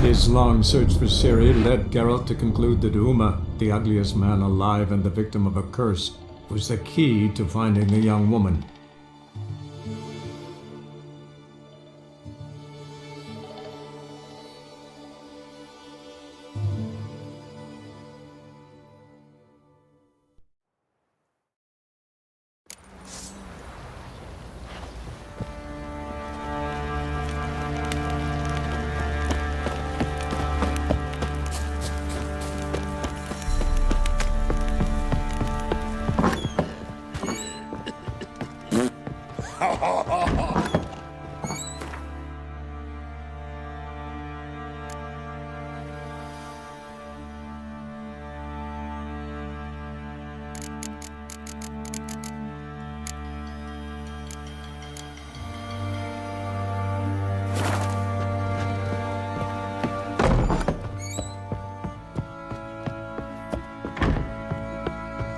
His long search for Ciri led Geralt to conclude that Uma, the ugliest man alive and the victim of a curse, was the key to finding the young woman.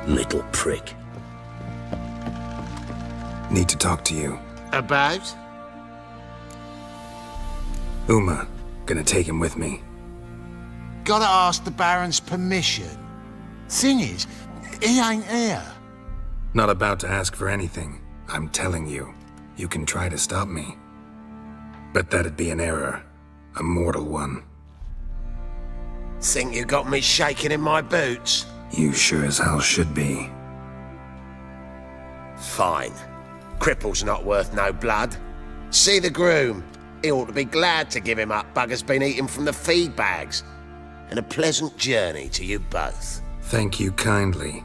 Little prick. Need to talk to you. About? Uma. Gonna take him with me. Gotta ask the Baron's permission. Thing is, he ain't here. Not about to ask for anything. I'm telling you. You can try to stop me. But that'd be an error. A mortal one. Think you got me shaking in my boots? You sure as hell should be. Fine. Cripple's not worth no blood. See the groom. He ought to be glad to give him up. Bugger's been eating from the feed bags. And a pleasant journey to you both. Thank you kindly.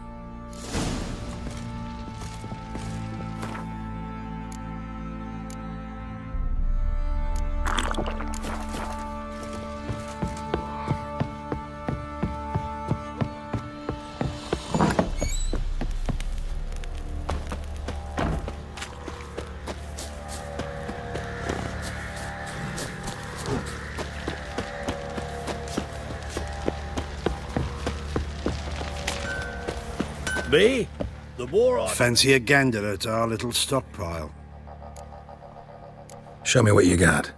Me? The more I... Fancy a gander at our little stockpile? Show me what you got.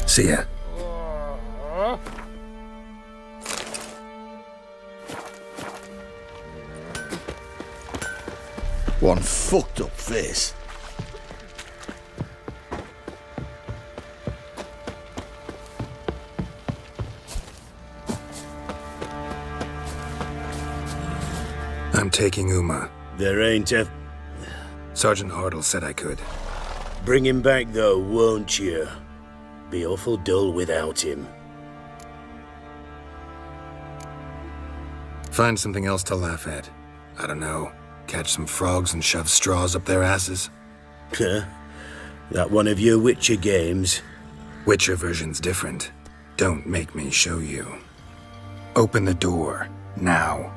See ya. One fucked up face. I'm taking Uma. There ain't a... Sergeant Hartle said I could. Bring him back though, won't you? Be awful dull without him. Find something else to laugh at. I don't know. Catch some frogs and shove straws up their asses. Huh? That one of your Witcher games? Witcher version's different. Don't make me show you. Open the door, now.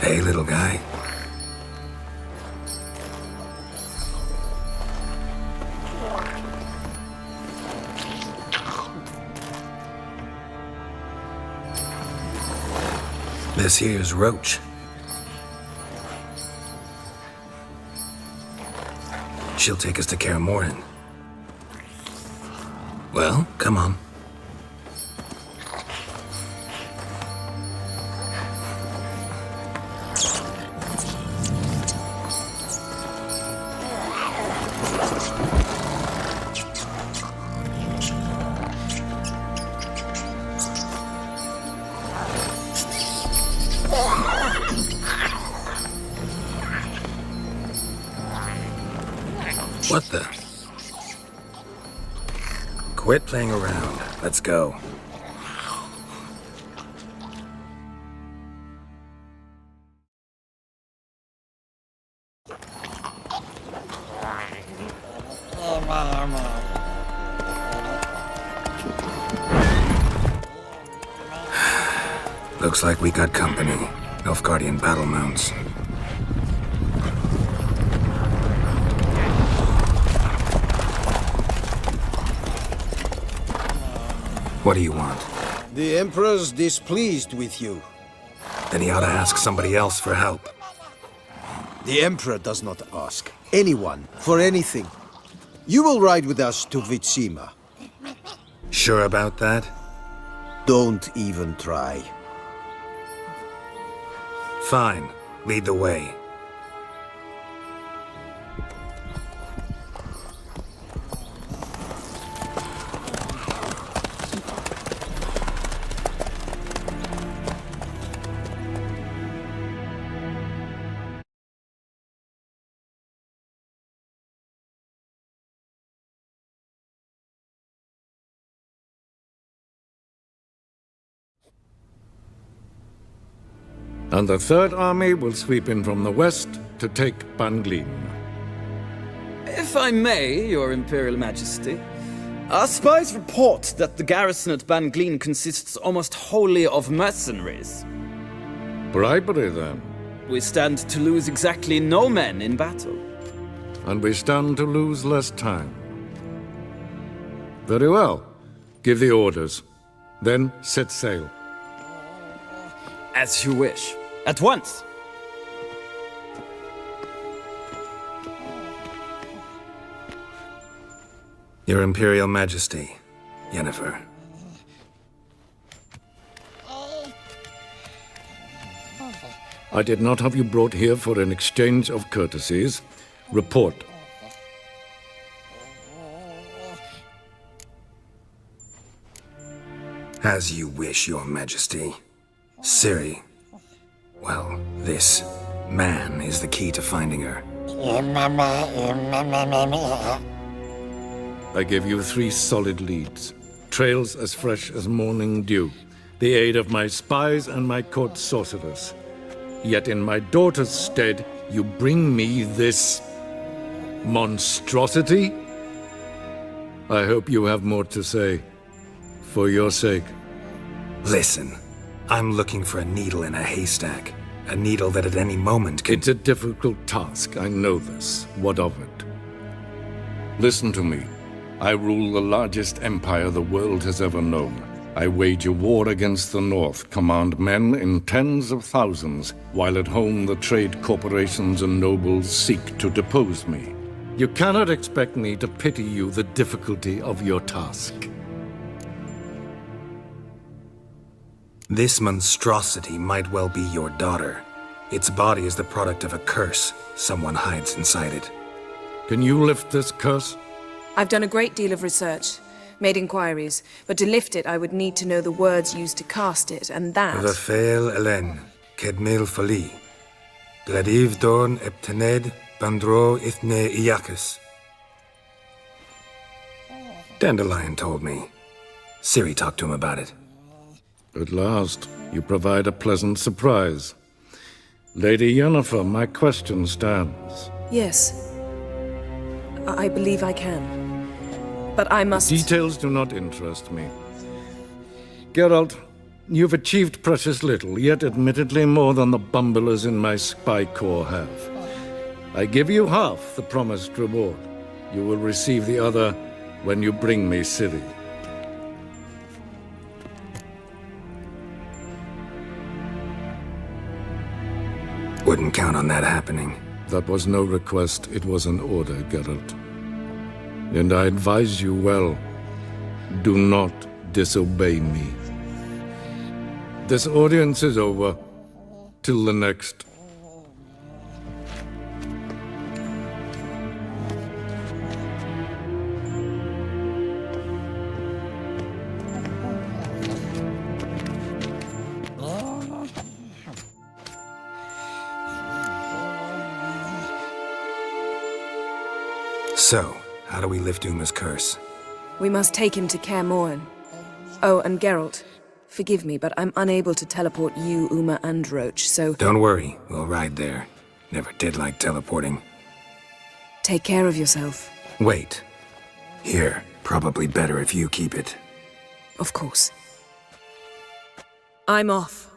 Hey, little guy. This here's Roach. She'll take us to Kaer Morhen. Well, come on. What the? Quit playing around. Let's go. Looks like we got company. Nilfgaardian battle mounts. What do you want? The Emperor's displeased with you. Then he ought to ask somebody else for help. The Emperor does not ask anyone for anything. You will ride with us to Vitsima. Sure about that? Don't even try. Fine. Lead the way. And the Third Army will sweep in from the west to take Banglin. If I may, Your Imperial Majesty, our spies report that the garrison at Banglin consists almost wholly of mercenaries. Bribery, then. We stand to lose exactly no men in battle. And we stand to lose less time. Very well. Give the orders. Then set sail. As you wish. At once! Your Imperial Majesty, Yennefer. I did not have you brought here for an exchange of courtesies. Report. As you wish, Your Majesty. Ciri. Well, this man is the key to finding her. I give you 3 solid leads. Trails as fresh as morning dew. The aid of my spies and my court sorcerers. Yet in my daughter's stead, you bring me this monstrosity? I hope you have more to say. For your sake. Listen, I'm looking for a needle in a haystack. A needle that at any moment can... It's a difficult task, I know this. What of it? Listen to me. I rule the largest empire the world has ever known. I wage a war against the North, command men in tens of thousands, while at home the trade corporations and nobles seek to depose me. You cannot expect me to pity you the difficulty of your task. This monstrosity might well be your daughter. Its body is the product of a curse someone hides inside it. Can you lift this curse? I've done a great deal of research, made inquiries, but to lift it I would need to know the words used to cast it, and that... Vafael Elen, Kedmil Fali, Gladiv Dorn Eptened, Bandro Ithne Iacus. Dandelion told me. Ciri talked to him about it. At last, you provide a pleasant surprise. Lady Yennefer, my question stands. Yes. I believe I can. But I must... Details do not interest me. Geralt, you've achieved precious little, yet admittedly more than the bumblers in my spy corps have. I give you half the promised reward. You will receive the other when you bring me Ciri. Wouldn't count on that happening. That was no request, it was an order, Geralt. And I advise you well, do not disobey me. This audience is over. Till the next. So, how do we lift Uma's curse? We must take him to Kaer Morhen. Oh, and Geralt, forgive me, but I'm unable to teleport you, Uma, and Roach, so... Don't worry, we'll ride there. Never did like teleporting. Take care of yourself. Wait. Here, probably better if you keep it. Of course. I'm off.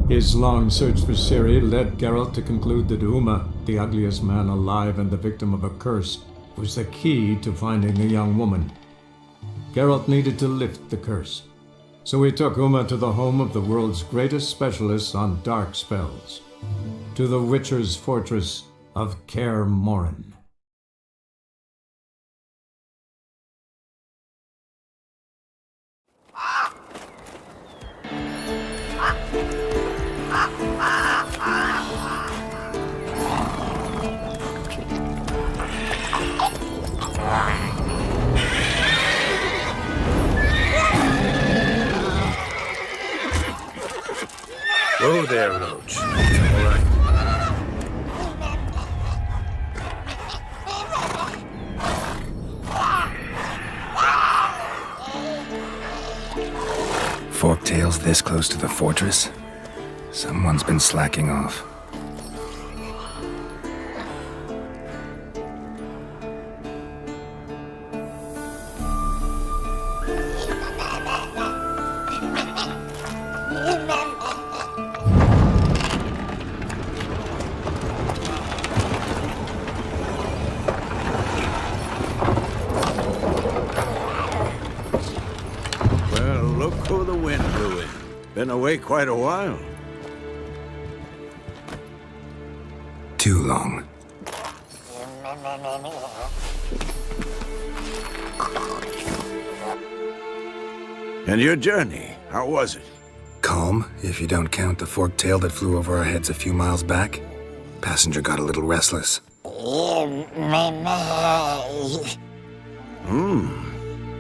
His long search for Ciri led Geralt to conclude that Uma, the ugliest man alive and the victim of a curse, was the key to finding the young woman. Geralt needed to lift the curse, so he took Uma to the home of the world's greatest specialists on dark spells, to the Witcher's fortress of Kaer Morhen. Whoa there, Roach. All right. Forktails this close to the fortress? Someone's been slacking off. Well, look who the wind blew in. Been away quite a while. Too long. And your journey, how was it? Calm, if you don't count the forktail that flew over our heads a few miles back. Passenger got a little restless.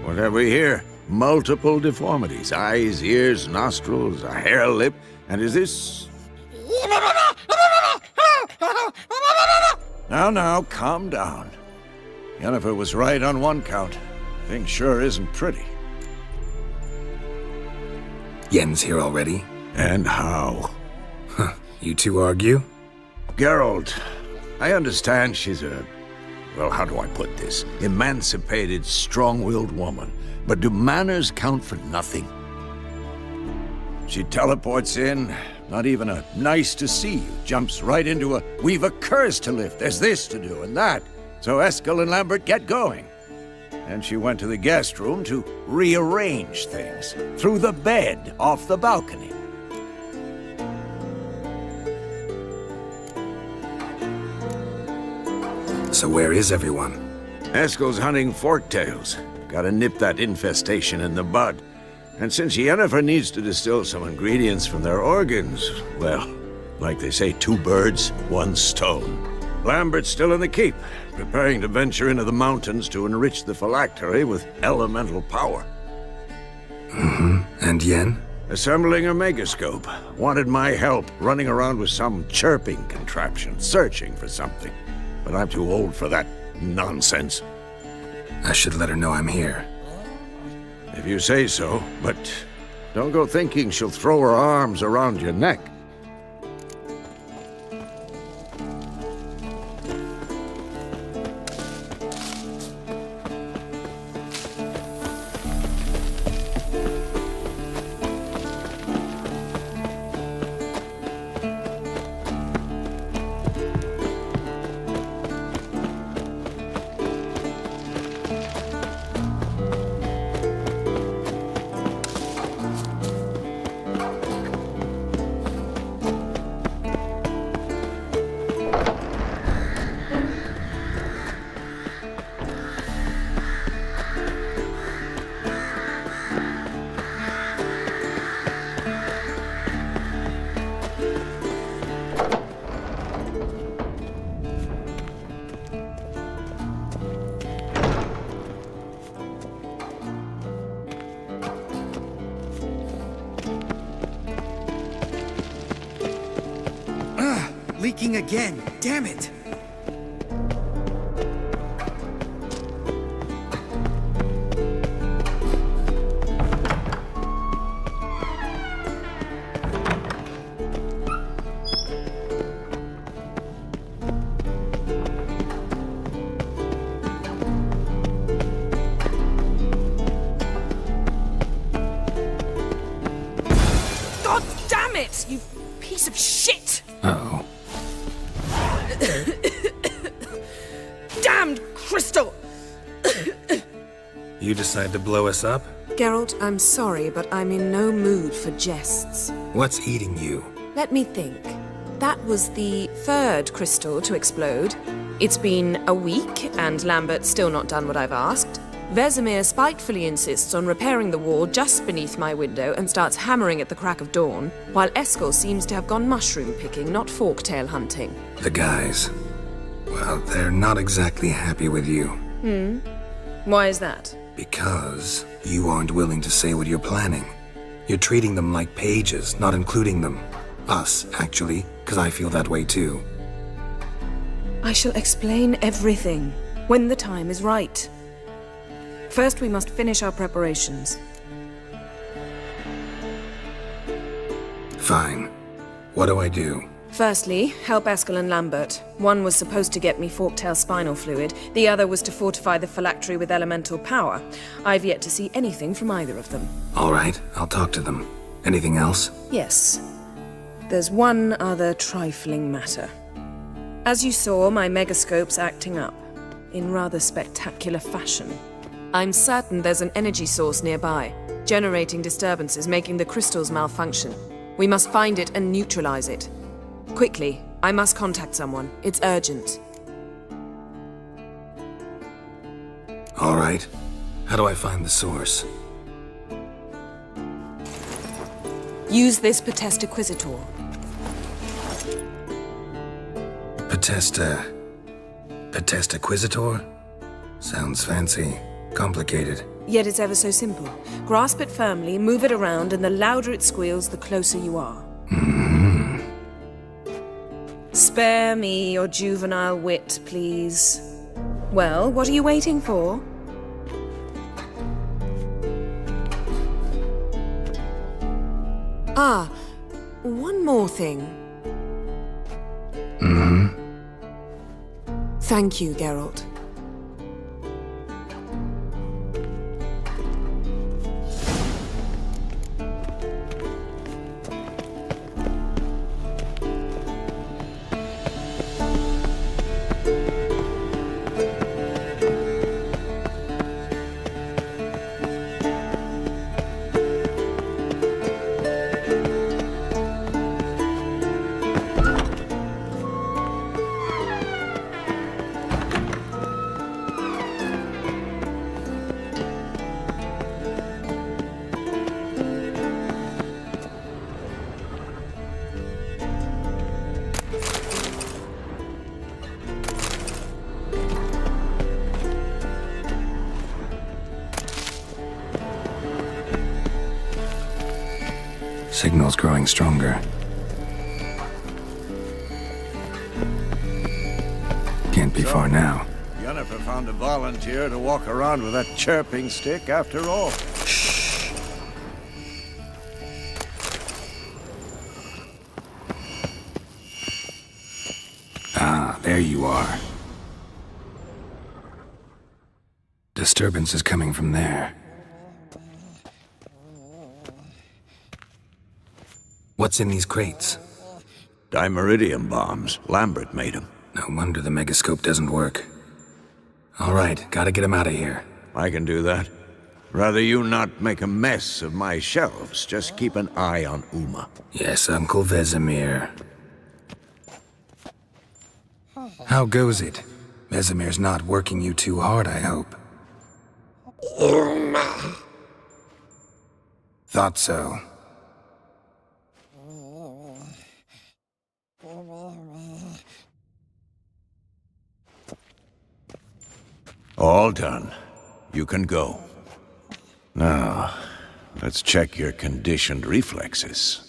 What have we here? Multiple deformities. Eyes, ears, nostrils, a hair lip. And is this... Now, calm down. Yennefer was right on one count. Thing sure isn't pretty. Yen's here already? And how? Huh. You two argue? Geralt, I understand she's a... well, how do I put this? Emancipated, strong-willed woman. But do manners count for nothing? She teleports in, not even a nice to see you, jumps right into a we've a curse to lift, there's this to do and that. So Eskel and Lambert get going. And she went to the guest room to rearrange things. Through the bed, off the balcony. So where is everyone? Eskel's hunting forktails. Gotta nip that infestation in the bud. And since Yennefer needs to distill some ingredients from their organs, well, like they say, 2 birds, 1 stone. Lambert's still in the keep, preparing to venture into the mountains to enrich the phylactery with elemental power. And Yen? Assembling a megascope. Wanted my help running around with some chirping contraption, searching for something. But I'm too old for that nonsense. I should let her know I'm here. If you say so, but don't go thinking she'll throw her arms around your neck. Leaking again. Damn it. God damn it! You You decide to blow us up? Geralt, I'm sorry, but I'm in no mood for jests. What's eating you? Let me think. That was the third crystal to explode. It's been a week, and Lambert's still not done what I've asked. Vesemir spitefully insists on repairing the wall just beneath my window and starts hammering at the crack of dawn, while Eskel seems to have gone mushroom picking, not forktail hunting. The guys. Well, they're not exactly happy with you. Why is that? Because you aren't willing to say what you're planning. You're treating them like pages, not including them. Us, actually, because I feel that way too. I shall explain everything when the time is right. First, we must finish our preparations. Fine. What do I do? Firstly, help Eskel and Lambert. One was supposed to get me forktail spinal fluid, the other was to fortify the phylactery with elemental power. I've yet to see anything from either of them. All right, I'll talk to them. Anything else? Yes. There's one other trifling matter. As you saw, my megascope's acting up, in rather spectacular fashion. I'm certain there's an energy source nearby, generating disturbances, making the crystals malfunction. We must find it and neutralize it. Quickly, I must contact someone. It's urgent. All right. How do I find the source? Use this Potestaquizitor. Potestaquizitor? Sounds fancy. Complicated. Yet it's ever so simple. Grasp it firmly, move it around, and the louder it squeals, the closer you are. Spare me your juvenile wit, please. Well, what are you waiting for? Ah, one more thing. Thank you, Geralt. Signal's growing stronger. Can't be far now. Yennefer found a volunteer to walk around with that chirping stick after all. Ah, there you are. Disturbance is coming from there. What's in these crates? Dimeridium bombs. Lambert made them. No wonder the megascope doesn't work. All right, gotta get him out of here. I can do that. Rather you not make a mess of my shelves. Just keep an eye on Uma. Yes, Uncle Vesemir. How goes it? Vesemir's not working you too hard, I hope. Thought so. All done. You can go. Now, let's check your conditioned reflexes.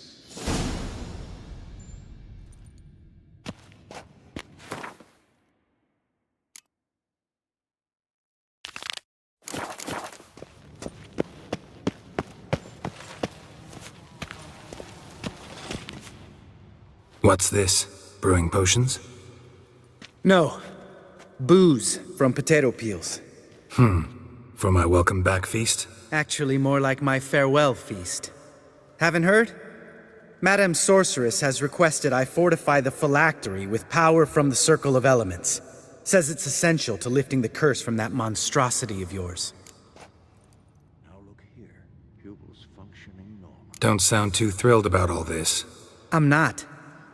What's this? Brewing potions? No. Booze from potato peels. For my welcome back feast? Actually, more like my farewell feast. Haven't heard? Madame Sorceress has requested I fortify the phylactery with power from the Circle of Elements. Says it's essential to lifting the curse from that monstrosity of yours. Pupils functioning normal. Don't sound too thrilled about all this. I'm not.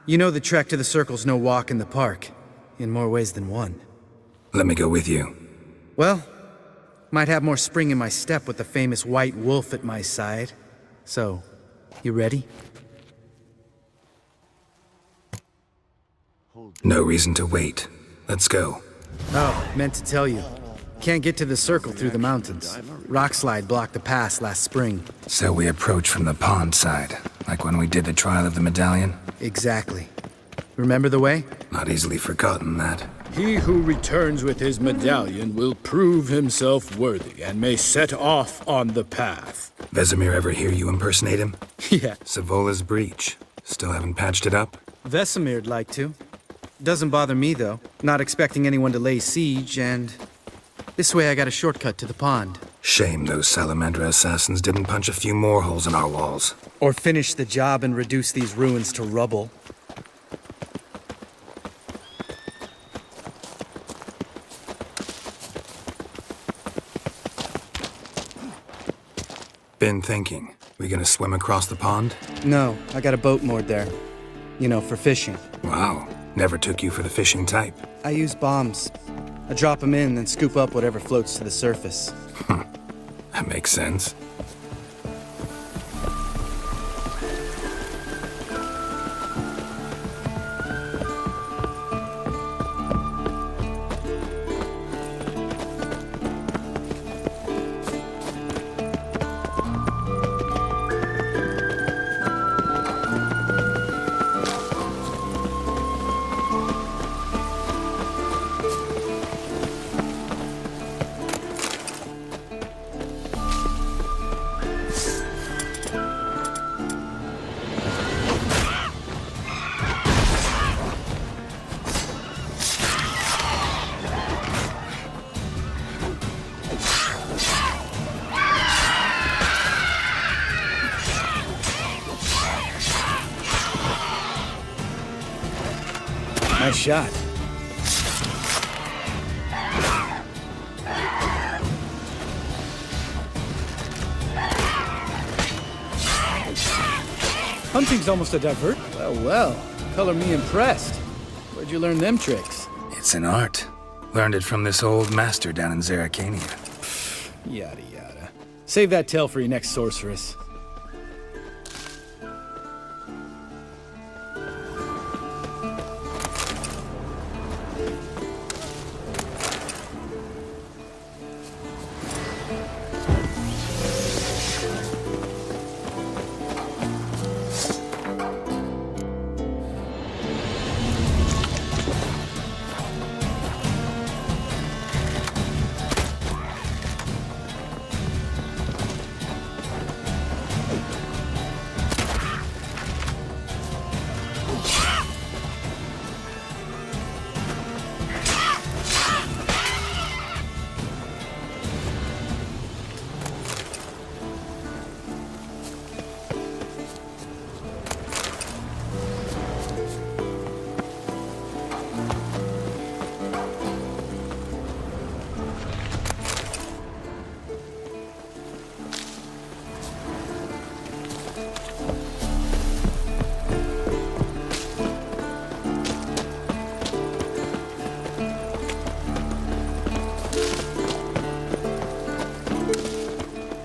You know the trek to the Circle's no walk in the park. In more ways than one. Let me go with you. Well, might have more spring in my step with the famous white wolf at my side. So, you ready? No reason to wait. Let's go. Oh, meant to tell you. Can't get to the Circle through the mountains. Rockslide blocked the pass last spring. So we approach from the pond side, like when we did the trial of the medallion? Exactly. Remember the way? Not easily forgotten, that. He who returns with his medallion will prove himself worthy and may set off on the path. Vesemir ever hear you impersonate him? Yeah. Savola's breach. Still haven't patched it up? Vesemir'd like to. Doesn't bother me, though. Not expecting anyone to lay siege, and... this way I got a shortcut to the pond. Shame those Salamandra assassins didn't punch a few more holes in our walls. Or finish the job and reduce these ruins to rubble. Been thinking. We gonna swim across the pond? No, I got a boat moored there. You know, for fishing. Wow. Never took you for the fishing type. I use bombs. I drop them in, then scoop up whatever floats to the surface. That makes sense. Nice shot. Hunting's almost a divert. Well, well. Color me impressed. Where'd you learn them tricks? It's an art. Learned it from this old master down in Zeracania. Yada yada. Save that tale for your next sorceress.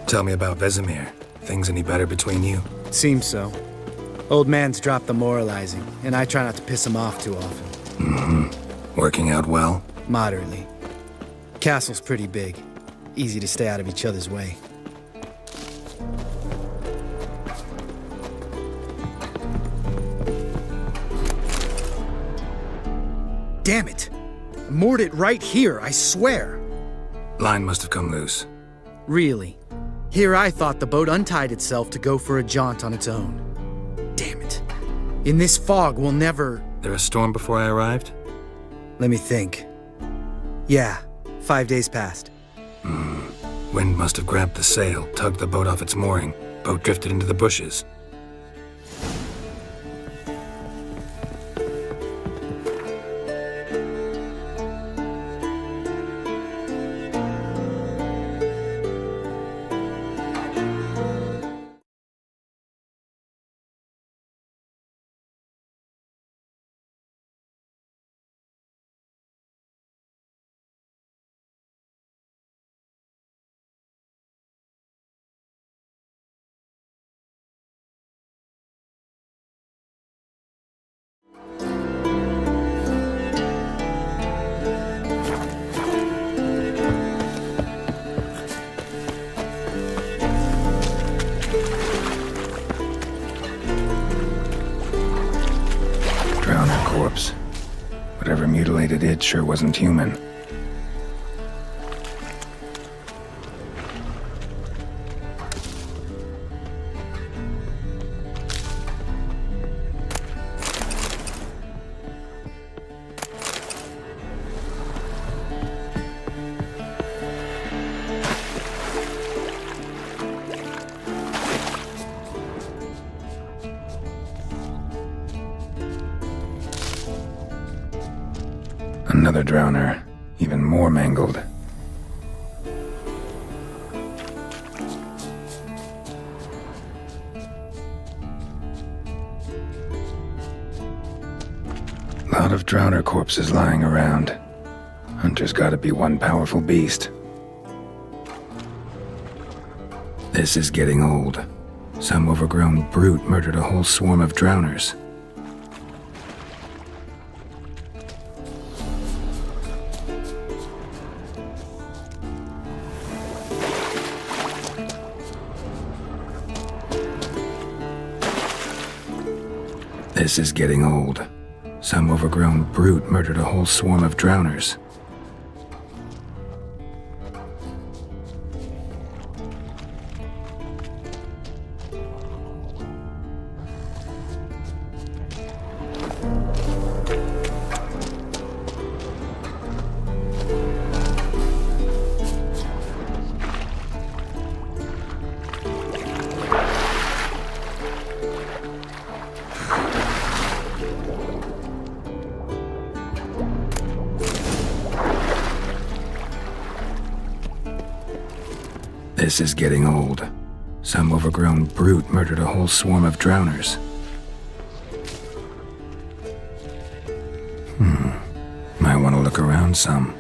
Tell me about Vesemir. Things any better between you? Seems so. Old man's dropped the moralizing, and I try not to piss him off too often. Mm-hmm. Working out well? Moderately. Castle's pretty big. Easy to stay out of each other's way. Damn it! I moored it right here, I swear! Line must have come loose. Really? Here I thought the boat untied itself to go for a jaunt on its own. Damn it. In this fog, we'll never... There a storm before I arrived? Let me think. Yeah, 5 days passed. Wind must have grabbed the sail, tugged the boat off its mooring. Boat drifted into the bushes. mutilated it sure wasn't human. Another drowner, even more mangled. Lot of drowner corpses lying around. Hunter's gotta be one powerful beast. This is getting old. Some overgrown brute murdered a whole swarm of drowners. This is getting old. Some overgrown brute murdered a whole swarm of drowners. This is getting old. Some overgrown brute murdered a whole swarm of drowners. Might want to look around some.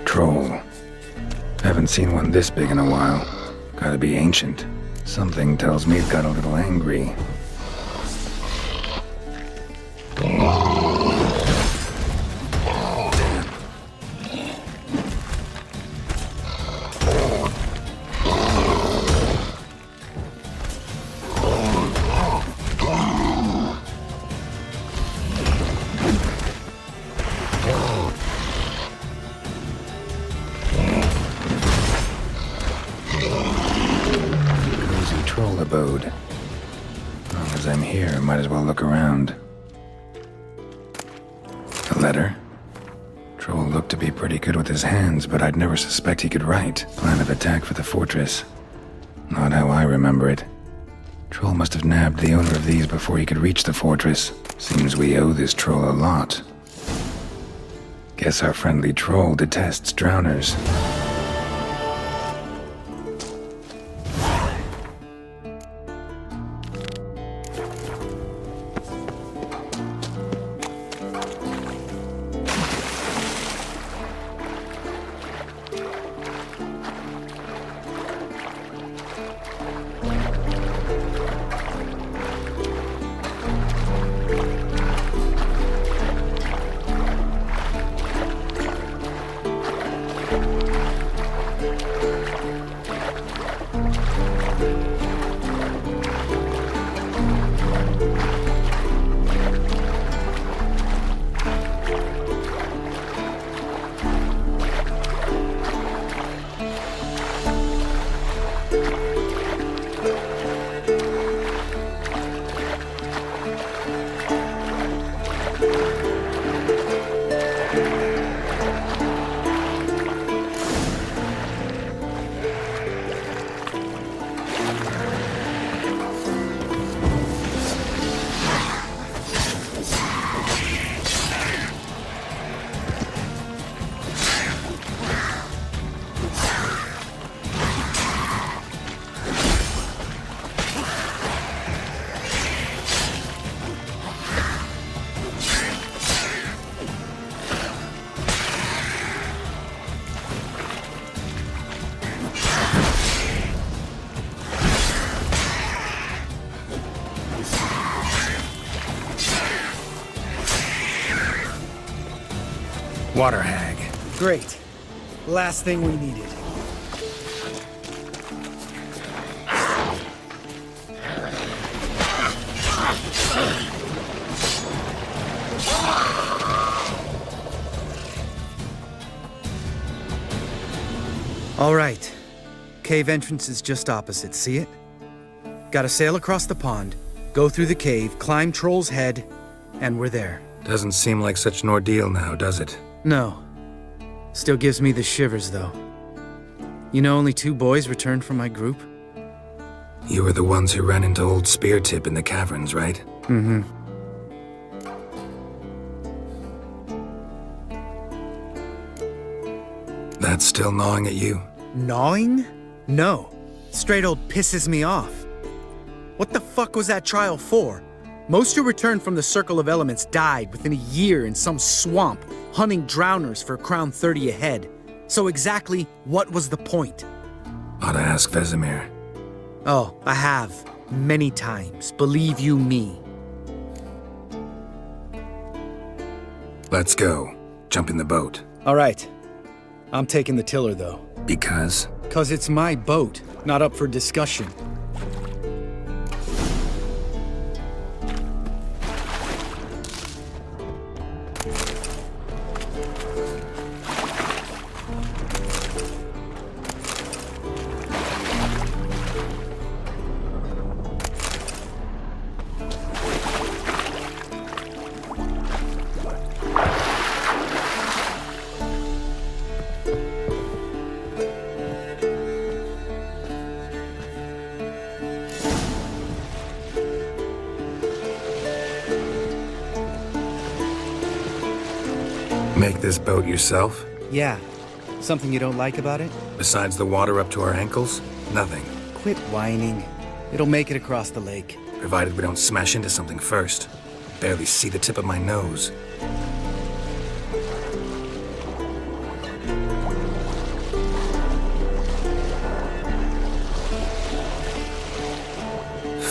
Troll. Haven't seen one this big in a while. Gotta be ancient. Something tells me it got a little angry. Troll abode. As long as I'm here, might as well look around. A letter? Troll looked to be pretty good with his hands, but I'd never suspect he could write. Plan of attack for the fortress. Not how I remember it. Troll must have nabbed the owner of these before he could reach the fortress. Seems we owe this troll a lot. Guess our friendly troll detests drowners. Water hag. Great. Last thing we needed. All right. Cave entrance is just opposite, see it? Gotta sail across the pond, go through the cave, climb Troll's Head, and we're there. Doesn't seem like such an ordeal now, does it? No. Still gives me the shivers, though. You know only 2 boys returned from my group? You were the ones who ran into old Speartip in the caverns, right? Mm-hmm. That's still gnawing at you? Gnawing? No. Straight old pisses me off. What the fuck was that trial for? Most who returned from the Circle of Elements died within a year in some swamp, hunting drowners for a crown 30 a head. So exactly what was the point? Ought to ask Vesemir. Oh, I have. Many times. Believe you me. Let's go. Jump in the boat. All right. I'm taking the tiller, though. Because? 'Cause it's my boat, not up for discussion. Make this boat yourself? Yeah. Something you don't like about it? Besides the water up to our ankles? Nothing. Quit whining. It'll make it across the lake. Provided we don't smash into something first. Barely see the tip of my nose.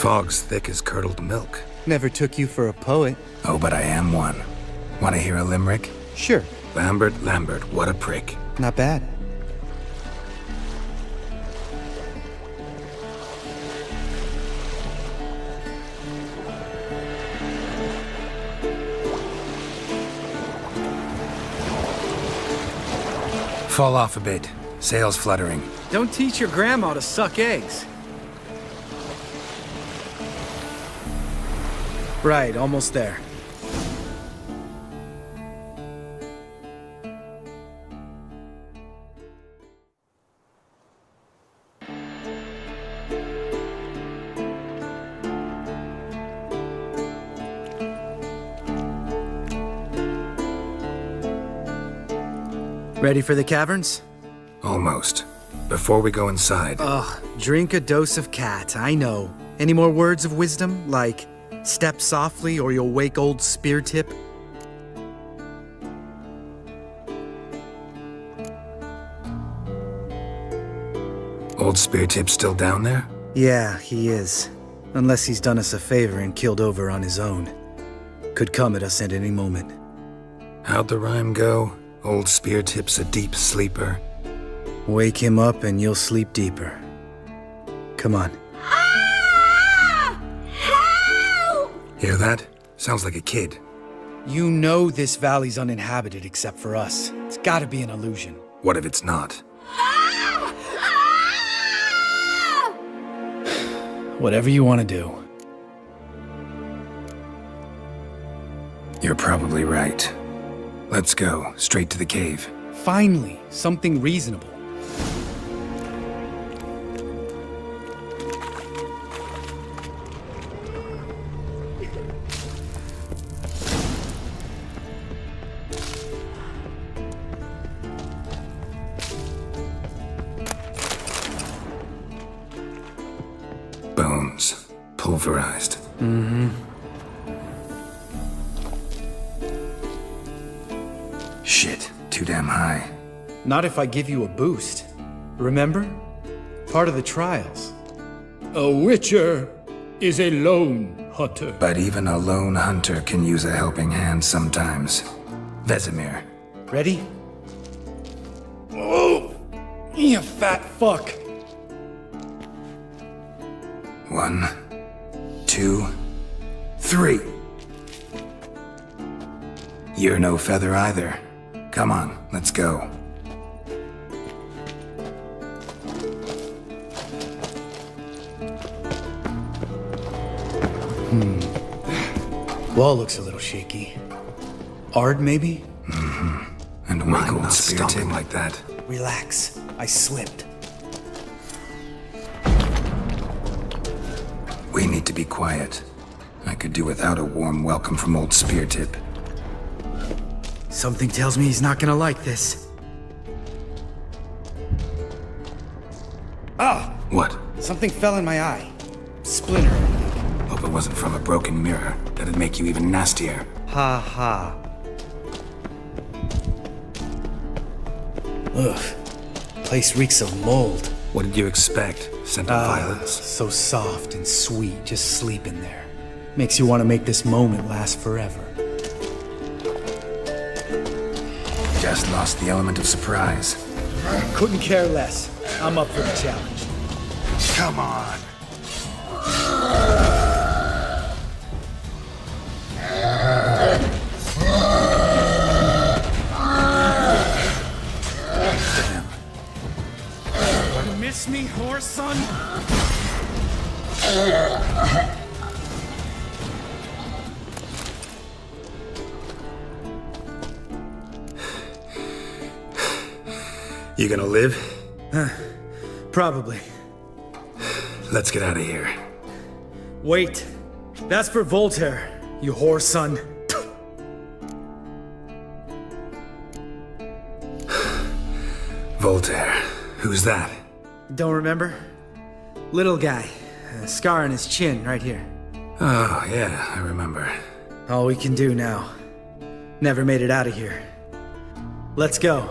Fog's thick as curdled milk. Never took you for a poet. Oh, but I am one. Want to hear a limerick? Sure. Lambert, what a prick. Not bad. Fall off a bit. Sails fluttering. Don't teach your grandma to suck eggs. Right, almost there. Ready for the caverns? Almost. Before we go inside... Ugh, drink a dose of cat, I know. Any more words of wisdom, like, step softly or you'll wake old Speartip? Old Speartip's still down there? Yeah, he is. Unless he's done us a favor and killed over on his own. Could come at us at any moment. How'd the rhyme go? Old Speartip's a deep sleeper. Wake him up and you'll sleep deeper. Come on. Hear that? Sounds like a kid. You know this valley's uninhabited except for us. It's gotta be an illusion. What if it's not? Whatever you want to do. You're probably right. Let's go, straight to the cave. Finally, something reasonable. Bones. Pulverized. Mm-hmm. Shit, too damn high. Not if I give you a boost. Remember? Part of the trials. A witcher is a lone hunter. But even a lone hunter can use a helping hand sometimes. Vesemir, Ready? Oh, you fat fuck. 1, 2, 3. You're no feather either. Come on, let's go. Wall looks a little shaky. Ard, maybe? And why not spear him like that? Relax. I slipped. We need to be quiet. I could do without a warm welcome from old Spear Tip. Something tells me he's not gonna like this. Ah! What? Something fell in my eye. Splinter, I think. Hope it wasn't from a broken mirror. That'd make you even nastier. Ha ha. Ugh. Place reeks of mold. What did you expect? Scent of violets? So soft and sweet, just sleeping there. Makes you want to make this moment last forever. Just lost the element of surprise. Couldn't care less. I'm up for the challenge. Come on. You miss me, horse son? You gonna live? Probably. Let's get out of here. Wait. That's for Voltaire, you whore son. Voltaire. Who's that? Don't remember? Little guy. A scar on his chin, right here. Oh, yeah, I remember. All we can do now. Never made it out of here. Let's go.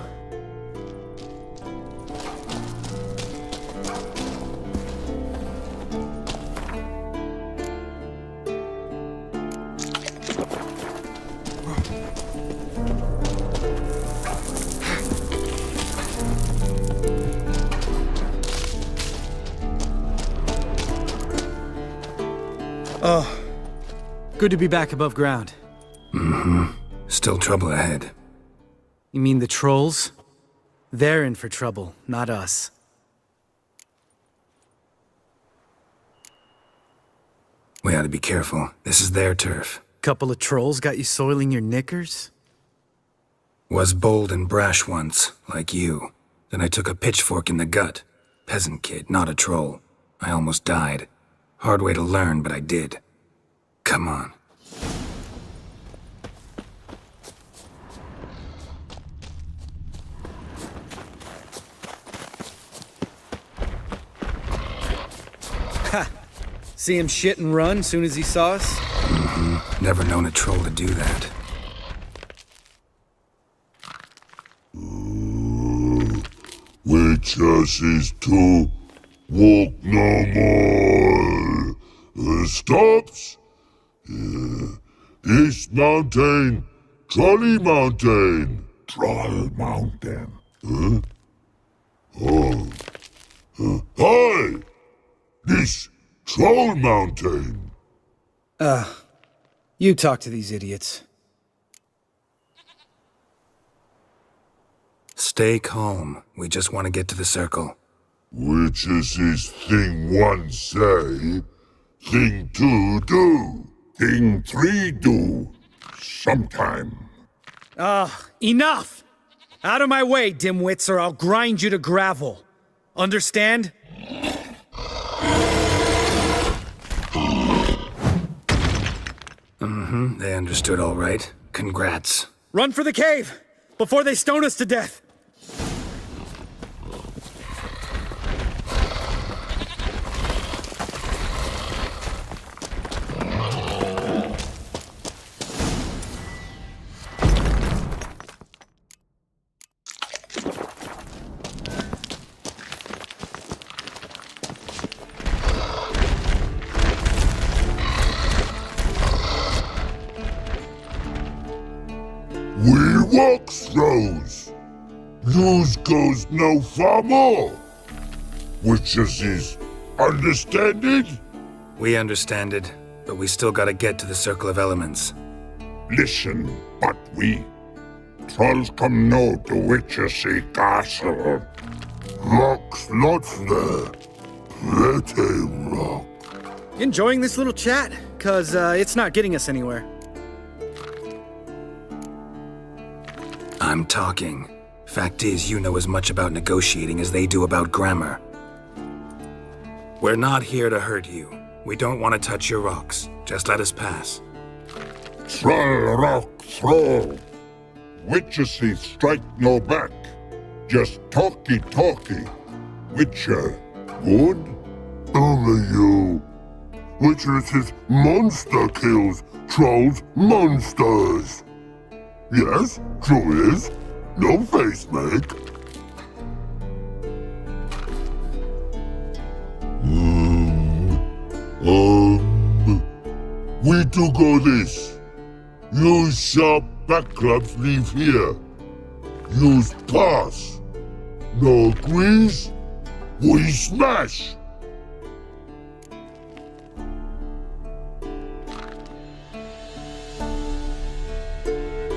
Oh, good to be back above ground. Still trouble ahead. You mean the trolls? They're in for trouble, not us. We ought to be careful. This is their turf. Couple of trolls got you soiling your knickers? Was bold and brash once, like you. Then I took a pitchfork in the gut. Peasant kid, not a troll. I almost died. Hard way to learn, but I did. Come on. Ha! See him shit and run soon as he saw us? Never known a troll to do that. Witches is to walk no more. Stops. East Mountain, Trolley Mountain. Troll Mountain. Hi! This Troll Mountain. You talk to these idiots. Stay calm. We just want to get to the circle. Witches is thing one say, thing two do, thing three do, sometime. Enough! Out of my way, dimwits, or I'll grind you to gravel. Understand? They understood all right. Congrats. Run for the cave! Before they stone us to death! We Walk throws. News goes no far more. Witches is understanded? We understand it, but we still gotta get to the Circle of Elements. Listen, but we. Trolls come no to Witches castle. Rocks lots there. Pretty rock. Enjoying this little chat? 'Cause it's not getting us anywhere. I'm talking. Fact is, you know as much about negotiating as they do about grammar. We're not here to hurt you. We don't want to touch your rocks. Just let us pass. Troll rock throw. Witches strike no back. Just talky. Witcher, good? Only you. Witches monster kills. Trolls monsters. Yes, true is. No face make. We do go this. Use sharp back clubs leave here. Use pass. No agrees? We smash.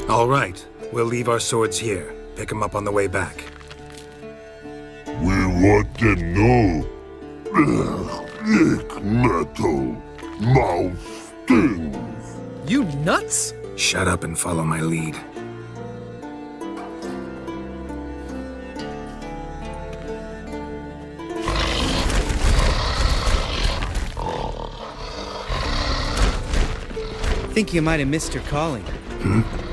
All right, we'll leave our swords here. Pick them up on the way back. We want to know. Lick metal. Mouth stings. You nuts? Shut up and follow my lead. I think you might have missed your calling.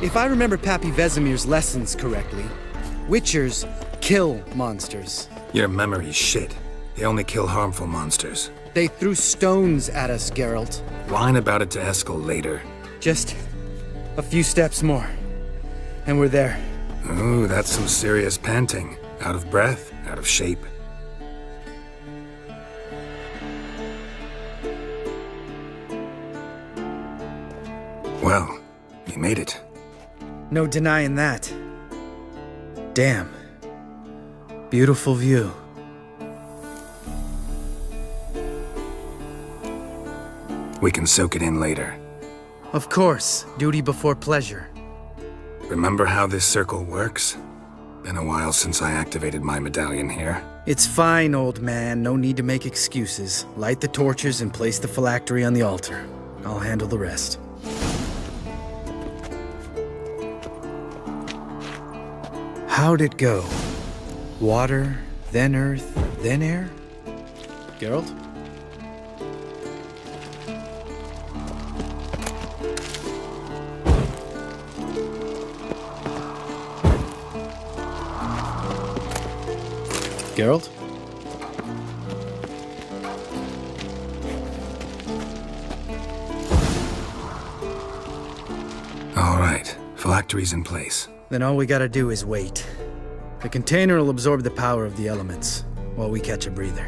If I remember Pappy Vesemir's lessons correctly, Witchers kill monsters. Your memory's shit. They only kill harmful monsters. They threw stones at us, Geralt. Whine about it to Eskel later. Just a few steps more, and we're there. Ooh, that's some serious panting. Out of breath, out of shape. Well, we made it. No denying that. Damn. Beautiful view. We can soak it in later. Of course, duty before pleasure. Remember how this circle works? Been a while since I activated my medallion here. It's fine, old man. No need to make excuses. Light the torches and place the phylactery on the altar. I'll handle the rest. How'd it go? Water, then earth, then air? Geralt? Geralt? All right, phylactery's in place. Then all we gotta do is wait. The container will absorb the power of the elements, while we catch a breather.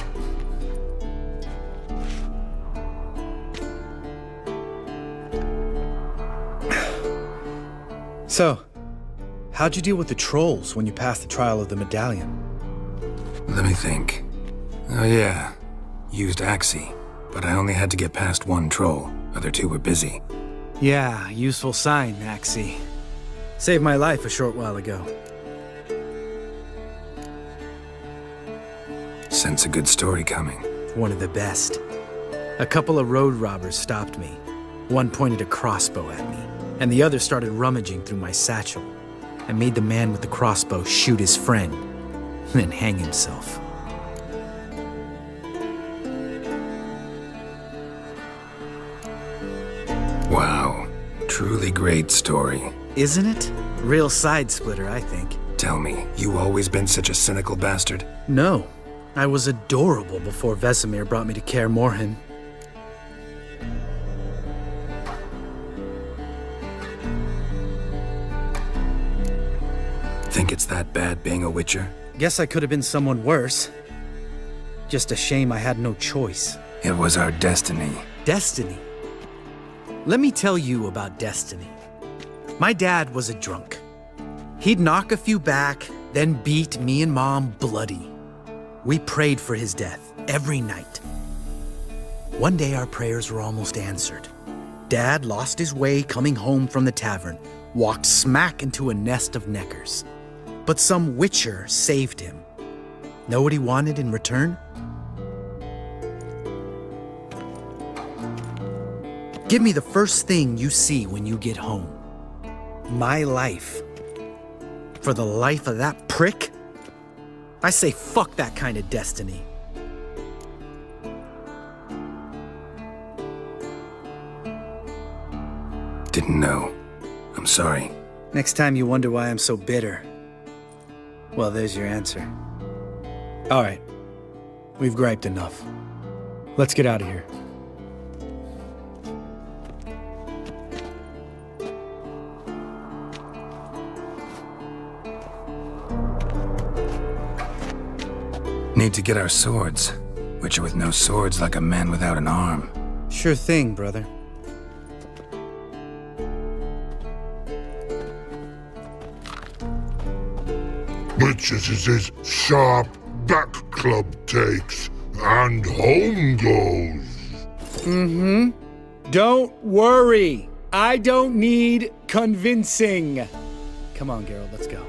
So, how'd you deal with the trolls when you passed the trial of the medallion? Let me think. Oh yeah, used Axie, but I only had to get past one troll. Other two were busy. Yeah, useful sign, Axie. Saved my life a short while ago. Sense a good story coming. One of the best. A couple of road robbers stopped me. One pointed a crossbow at me, and the other started rummaging through my satchel. I made the man with the crossbow shoot his friend, then hang himself. Wow, truly great story. Isn't it? Real side splitter, I think. Tell me, you always been such a cynical bastard? No. I was adorable before Vesemir brought me to Kaer Morhen. Think it's that bad being a Witcher? Guess I could have been someone worse. Just a shame I had no choice. It was our destiny. Destiny? Let me tell you about destiny. My dad was a drunk. He'd knock a few back, then beat me and Mom bloody. We prayed for his death every night. One day our prayers were almost answered. Dad lost his way coming home from the tavern, walked smack into a nest of neckers. But some witcher saved him. Know what he wanted in return? Give me the first thing you see when you get home. My life. For the life of that prick? I say fuck that kind of destiny. Didn't know. I'm sorry. Next time you wonder why I'm so bitter, well, there's your answer. All right. We've griped enough. Let's get out of here. Need to get our swords. Witcher with no swords like a man without an arm. Sure thing, brother. Witches is his sharp back club takes, and home goes. Don't worry. I don't need convincing. Come on, Geralt, let's go.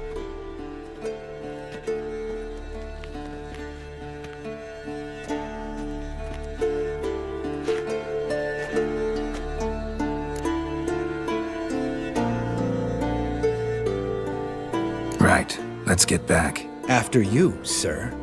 Right. Let's get back. After you, sir.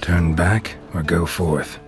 Turn back or go forth?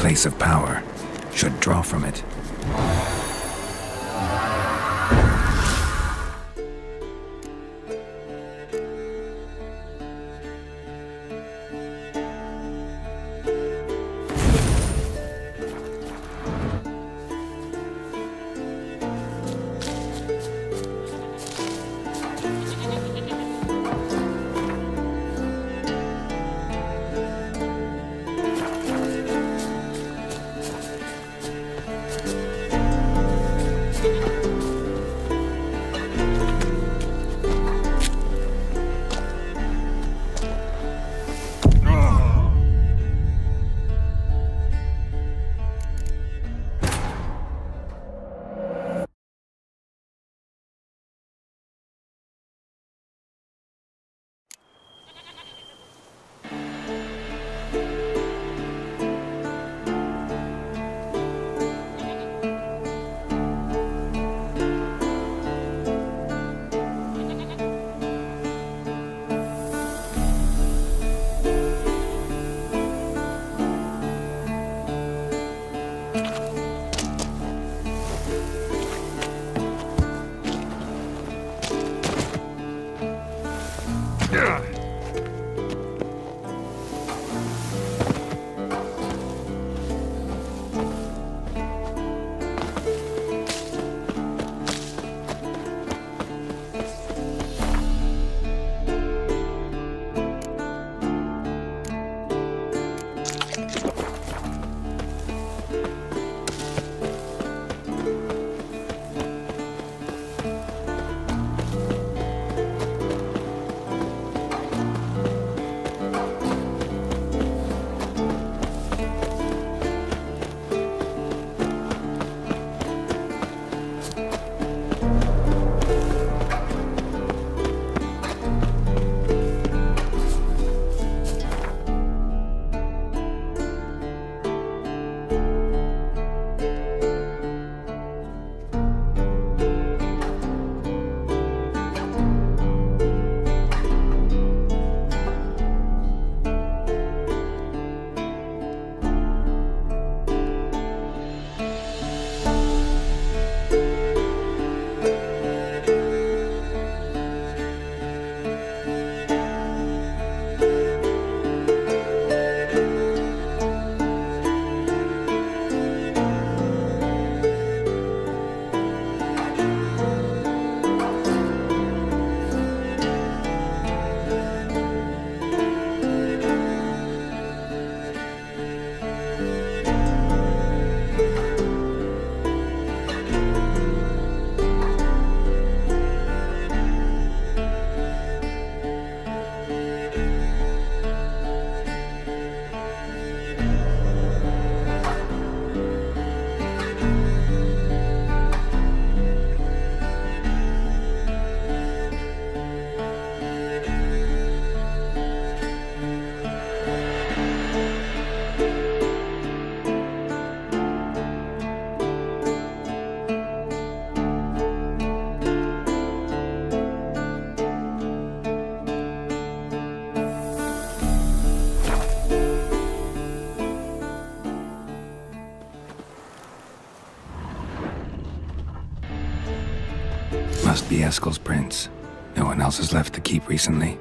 Place of power. Should draw from it. Must be Eskel's prints. No one else has left the keep recently.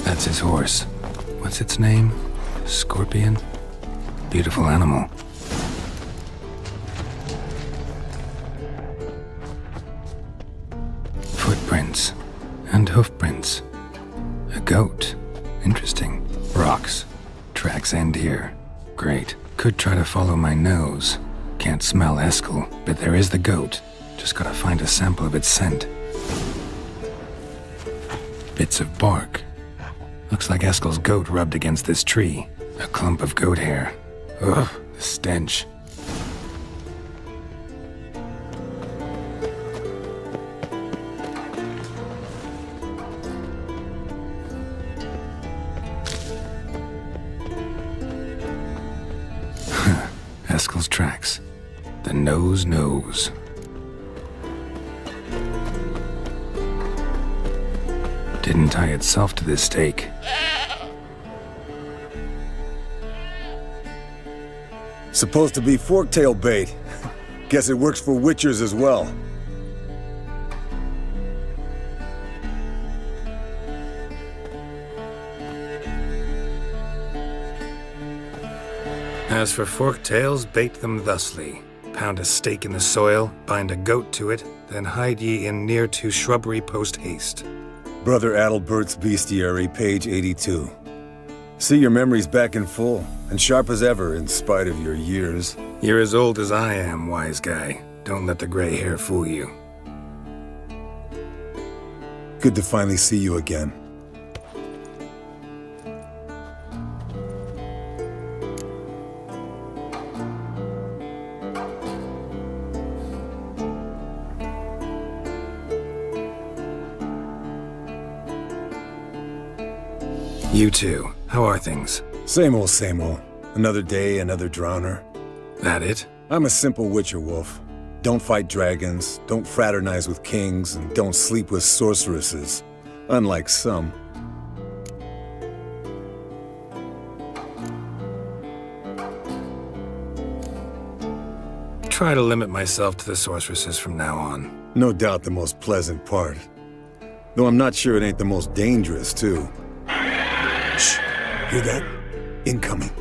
That's his horse. What's its name? Scorpion? Beautiful animal. Footprints. And hoofprints. A goat. Interesting. Rocks. Tracks end here. Great. Could try to follow my nose. Can't smell Eskel, but there is the goat. Just gotta find a sample of its scent. Bits of bark. Looks like Eskel's goat rubbed against this tree. A clump of goat hair. Ugh, the stench. Eskel's tracks. The nose knows. Didn't tie itself to this stake. Supposed to be forktail bait. Guess it works for witchers as well. As for forktails, bait them thusly. Pound a stake in the soil, bind a goat to it, then hide ye in near to shrubbery post haste. Brother Adalbert's Bestiary, page 82. See your memories back in full, and sharp as ever in spite of your years. You're as old as I am, wise guy. Don't let the gray hair fool you. Good to finally see you again. You too. How are things? Same old, same old. Another day, another drowner. That it? I'm a simple witcher wolf. Don't fight dragons, don't fraternize with kings, and don't sleep with sorceresses. Unlike some. Try to limit myself to the sorceresses from now on. No doubt the most pleasant part. Though I'm not sure it ain't the most dangerous, too. Shh. Hear that? Incoming.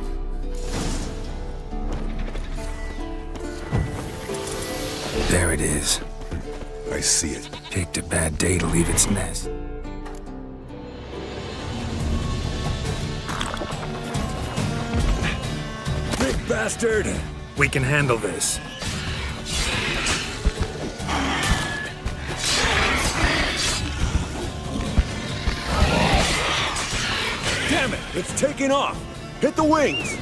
There it is. I see it. Picked a bad day to leave its nest. Big bastard! We can handle this. Damn it! It's taking off! Hit the wings!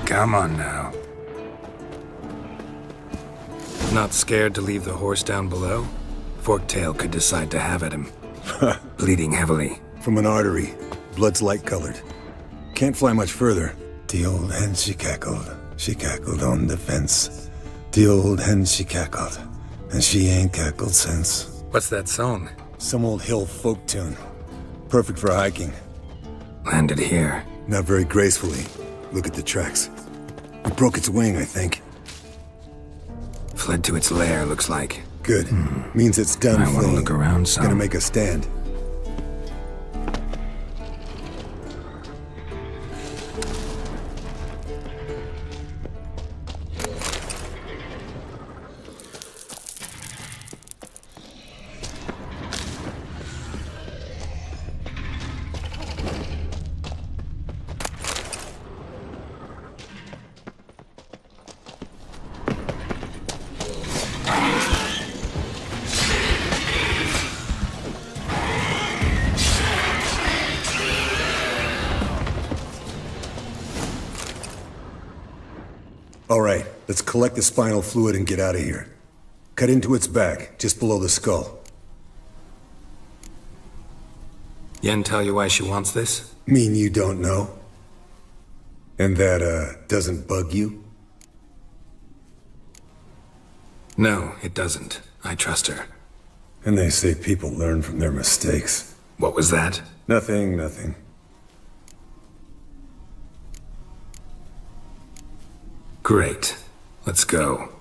Come on now. Not scared to leave the horse down below? Forktail could decide to have at him. Bleeding heavily. From an artery. Blood's light-colored. Can't fly much further. The old hen she cackled on the fence. The old hen she cackled, and she ain't cackled since. What's that song? Some old hill folk tune. Perfect for hiking. Landed here. Not very gracefully. Look at the tracks. It broke its wing, I think. Fled to its lair, looks like. Good. Means it's done I want to fleeing. look around some. Gonna make a stand. All right, let's collect the spinal fluid and get out of here. Cut into its back, just below the skull. Yen tell you why she wants this? Mean you don't know? And that, doesn't bug you? No, it doesn't. I trust her. And they say people learn from their mistakes. What was that? Nothing, nothing. Great. Let's go.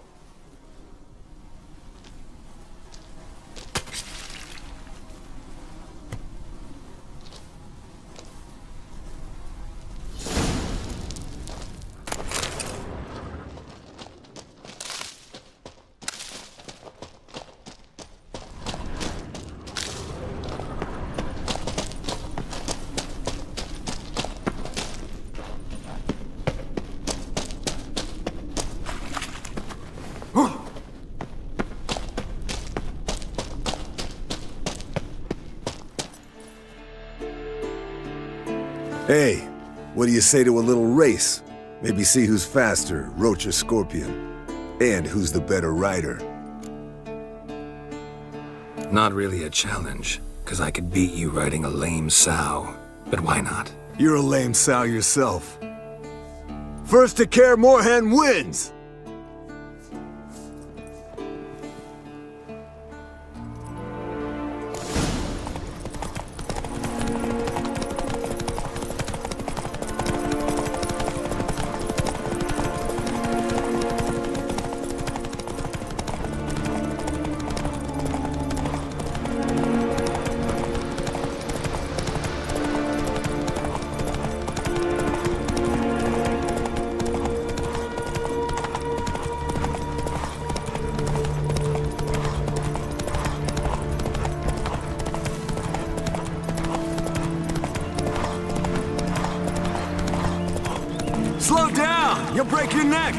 Hey, what do you say to a little race? Maybe see who's faster, Roach or Scorpion. And who's the better rider. Not really a challenge, because I could beat you riding a lame sow. But why not? You're a lame sow yourself. First to care Moorhen wins! your neck!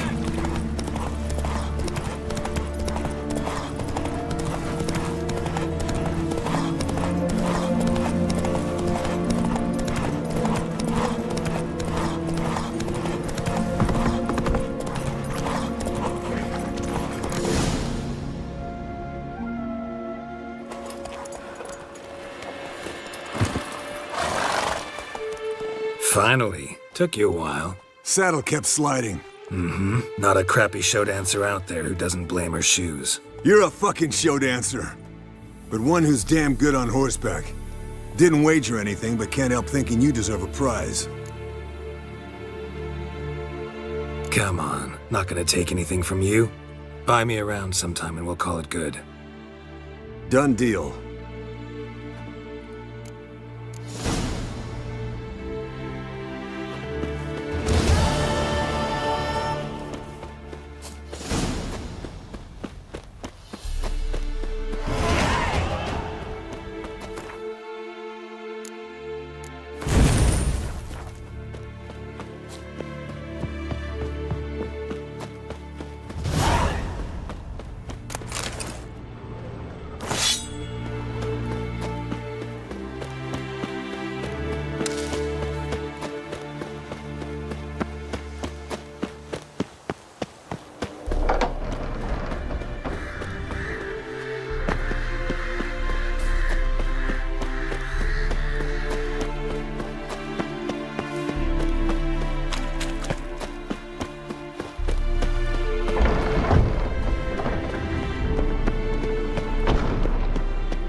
Finally. Took you a while. Saddle kept sliding. Mm-hmm. Not a crappy show dancer out there who doesn't blame her shoes. You're a fucking show dancer. But one who's damn good on horseback. Didn't wager anything, but can't help thinking you deserve a prize. Come on. Not gonna take anything from you. Buy me around sometime and we'll call it good. Done deal.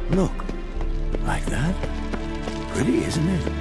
Look, like that? Pretty, isn't it?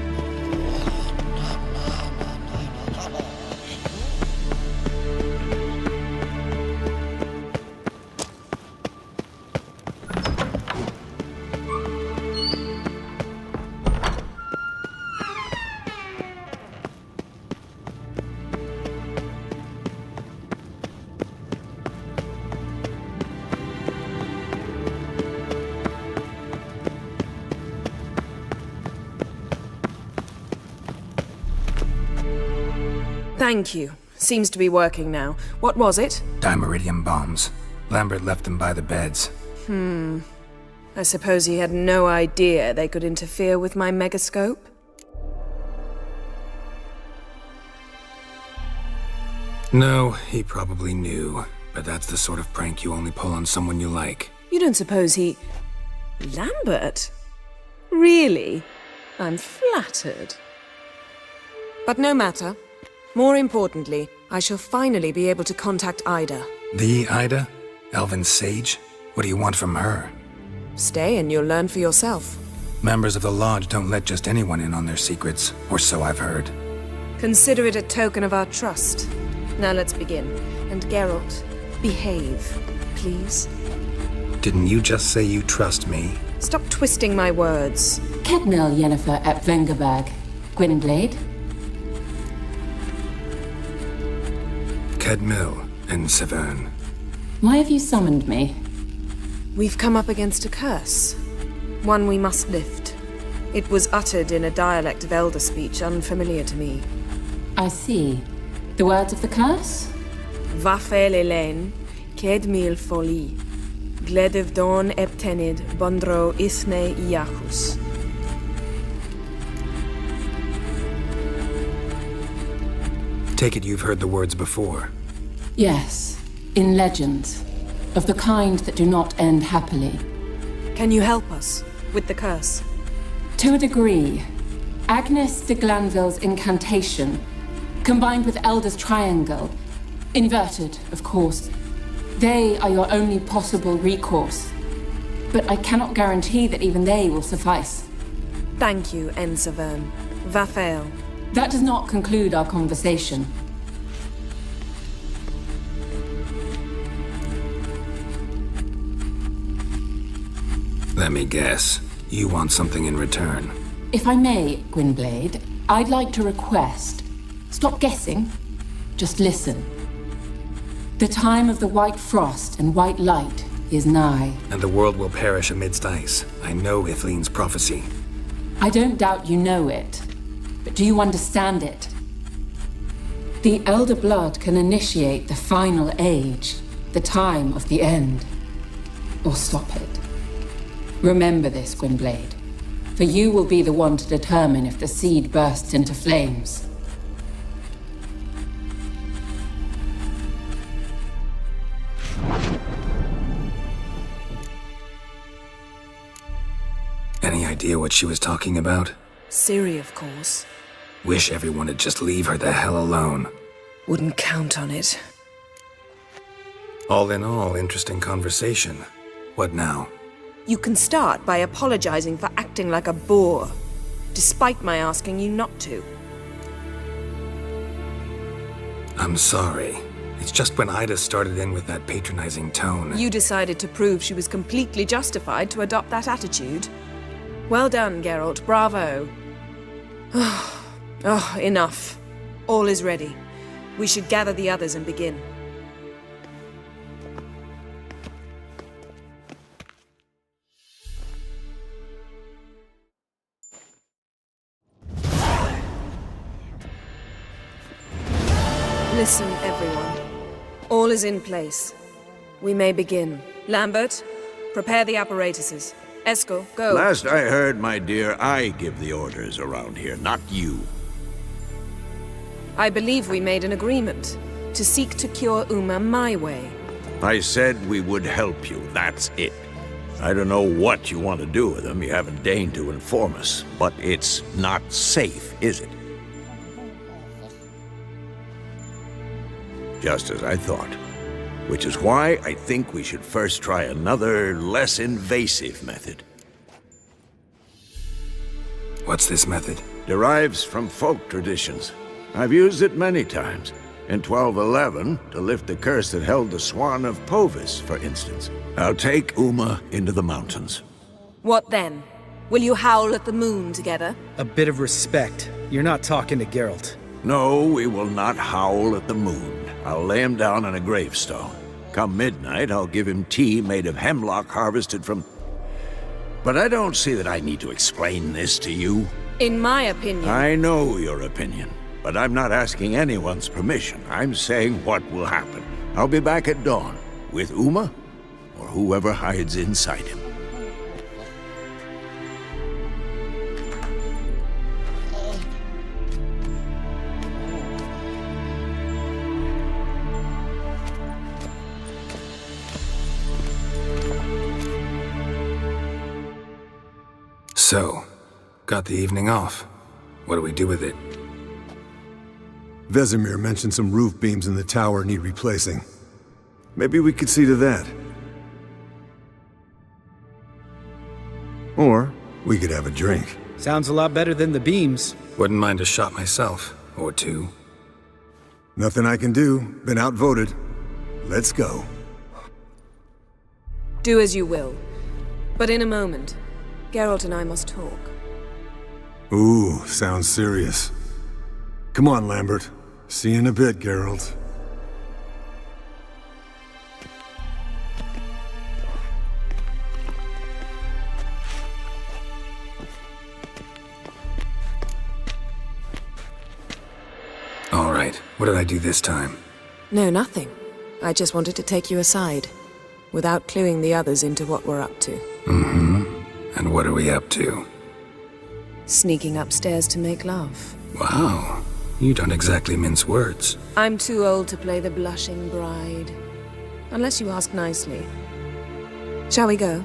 Thank you. Seems to be working now. What was it? Dimeridium bombs. Lambert left them by the beds. I suppose he had no idea they could interfere with my megascope? No, he probably knew. But that's the sort of prank you only pull on someone you like. You don't suppose he... Lambert? Really? I'm flattered. But no matter. More importantly, I shall finally be able to contact Ida. The Ida? Elven sage? What do you want from her? Stay and you'll learn for yourself. Members of the Lodge don't let just anyone in on their secrets, or so I've heard. Consider it a token of our trust. Now let's begin. And Geralt, behave, please. Didn't you just say you trust me? Stop twisting my words. Kedmil Yennefer at Vengerberg. Gwynblade? Kedmil and Severn. Why have you summoned me? We've come up against a curse. One we must lift. It was uttered in a dialect of Elder speech unfamiliar to me. I see. The words of the curse? Vafel Elaine, Kedmil Foli. Gledev Don Eptenid, Bondro Isne Iachus. Take it you've heard the words before. Yes, in legends. Of the kind that do not end happily. Can you help us with the curse? To a degree. Agnes de Glanville's incantation, combined with Elder's triangle, inverted, of course. They are your only possible recourse. But I cannot guarantee that even they will suffice. Thank you, Severn. Vafael. That does not conclude our conversation. Let me guess. You want something in return. If I may, Gwynblade, I'd like to request. Stop guessing. Just listen. The time of the white frost and white light is nigh. And the world will perish amidst ice. I know Ithleen's prophecy. I don't doubt you know it. But do you understand it? The Elder Blood can initiate the final age, the time of the end, or stop it. Remember this, Gwynblade, for you will be the one to determine if the seed bursts into flames. Any idea what she was talking about? Ciri, of course. Wish everyone would just leave her the hell alone. Wouldn't count on it. All in all, interesting conversation. What now? You can start by apologizing for acting like a boor, despite my asking you not to. I'm sorry. It's just when Ida started in with that patronizing tone. You decided to prove she was completely justified to adopt that attitude. Well done, Geralt. Bravo. Oh, enough. All is ready. We should gather the others and begin. Listen, everyone. All is in place. We may begin. Lambert, prepare the apparatuses. Eskel, go. Last I heard, my dear, I give the orders around here, not you. I believe we made an agreement to seek to cure Uma my way. I said we would help you, that's it. I don't know what you want to do with them, you haven't deigned to inform us, but it's not safe, is it? Just as I thought. Which is why I think we should first try another, less invasive method. What's this method? Derives from folk traditions. I've used it many times. In 1211, to lift the curse that held the Swan of Povis, for instance. I'll take Uma into the mountains. What then? Will you howl at the moon together? A bit of respect. You're not talking to Geralt. No, we will not howl at the moon. I'll lay him down on a gravestone. Come midnight, I'll give him tea made of hemlock harvested from... But I don't see that I need to explain this to you. In my opinion... I know your opinion, but I'm not asking anyone's permission. I'm saying what will happen. I'll be back at dawn, with Uma, or whoever hides inside him. So, got the evening off. What do we do with it? Vesemir mentioned some roof beams in the tower need replacing. Maybe we could see to that. Or we could have a drink. Sounds a lot better than the beams. Wouldn't mind a shot myself, or two. Nothing I can do. Been outvoted. Let's go. Do as you will. But in a moment, Geralt and I must talk. Ooh, sounds serious. Come on, Lambert. See you in a bit, Geralt. All right, what did I do this time? No, nothing. I just wanted to take you aside, without cluing the others into what we're up to. Mm-hmm. And what are we up to? Sneaking upstairs to make love. Wow, you don't exactly mince words. I'm too old to play the blushing bride. Unless you ask nicely. Shall we go?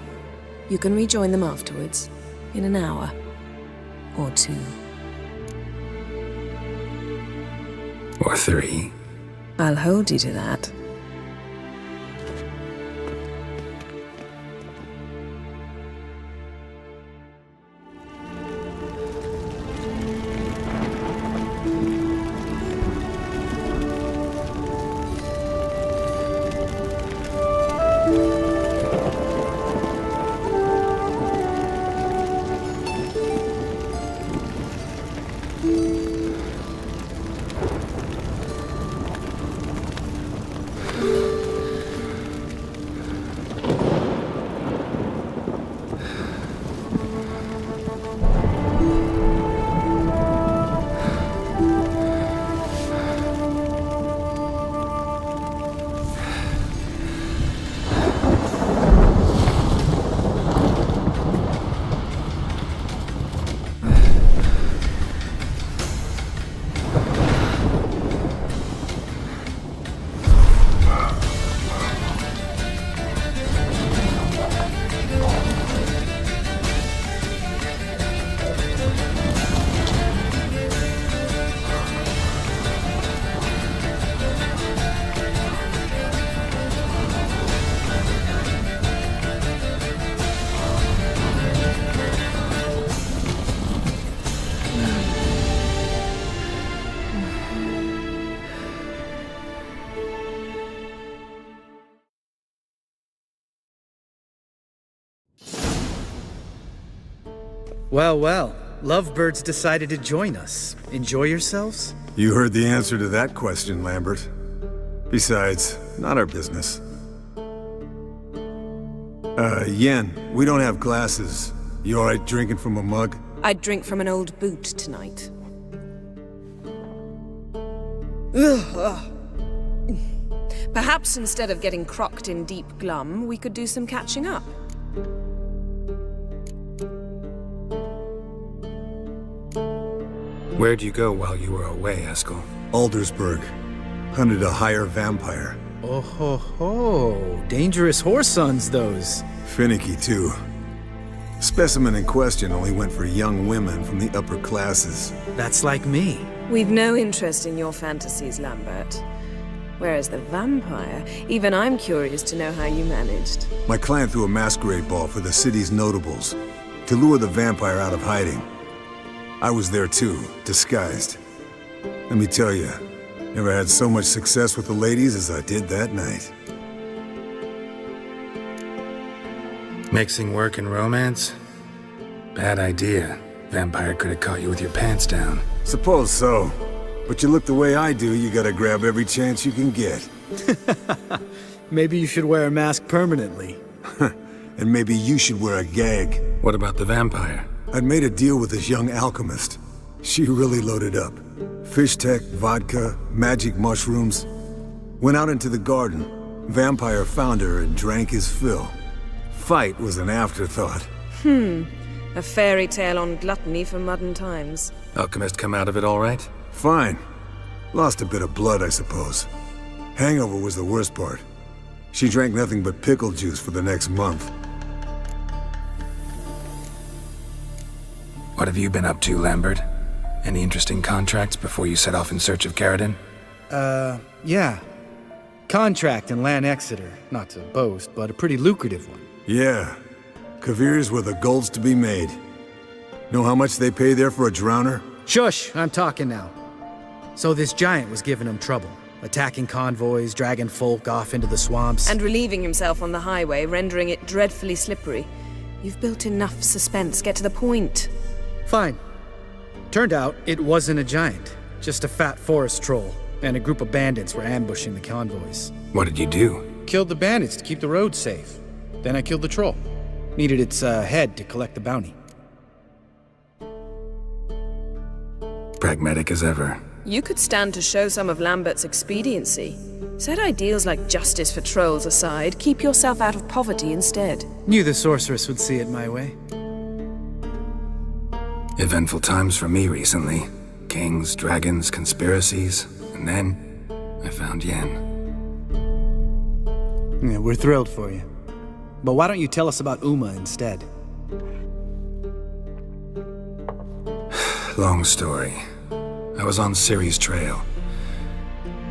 You can rejoin them afterwards, in an hour. Or two. Or three. I'll hold you to that. Well, well. Lovebirds decided to join us. Enjoy yourselves? You heard the answer to that question, Lambert. Besides, not our business. Yen, we don't have glasses. You alright drinking from a mug? I'd drink from an old boot tonight. Perhaps instead of getting crocked in deep glum, we could do some catching up. Where'd you go while you were away, Eskel? Aldersburg. Hunted a higher vampire. Oh ho ho. Dangerous whoresons, those. Finicky, too. Specimen in question only went for young women from the upper classes. That's like me. We've no interest in your fantasies, Lambert. Whereas the vampire, even I'm curious to know how you managed. My client threw a masquerade ball for the city's notables to lure the vampire out of hiding. I was there too, disguised. Let me tell you, never had so much success with the ladies as I did that night. Mixing work and romance? Bad idea. Vampire could have caught you with your pants down. Suppose so. But you look the way I do, you gotta grab every chance you can get. Maybe you should wear a mask permanently. And maybe you should wear a gag. What about the vampire? I'd made a deal with this young alchemist. She really loaded up. Fish tech, vodka, magic mushrooms. Went out into the garden. Vampire found her and drank his fill. Fight was an afterthought. A fairy tale on gluttony for modern times. Alchemist come out of it all right? Fine. Lost a bit of blood, I suppose. Hangover was the worst part. She drank nothing but pickle juice for the next month. What have you been up to, Lambert? Any interesting contracts before you set off in search of Garrison? Yeah. Contract in Lan Exeter. Not to boast, but a pretty lucrative one. Yeah. Kavir's were the gold's to be made. Know how much they pay there for a drowner? Shush! I'm talking now. So this giant was giving him trouble. Attacking convoys, dragging folk off into the swamps. And relieving himself on the highway, rendering it dreadfully slippery. You've built enough suspense. Get to the point. Fine. Turned out, it wasn't a giant. Just a fat forest troll. And a group of bandits were ambushing the convoys. What did you do? Killed the bandits to keep the roads safe. Then I killed the troll. Needed its head to collect the bounty. Pragmatic as ever. You could stand to show some of Lambert's expediency. Set ideals like justice for trolls aside, keep yourself out of poverty instead. Knew the sorceress would see it my way. Eventful times for me recently. Kings, dragons, conspiracies, and then I found Yen. Yeah, we're thrilled for you. But why don't you tell us about Uma instead? Long story. I was on Ciri's trail.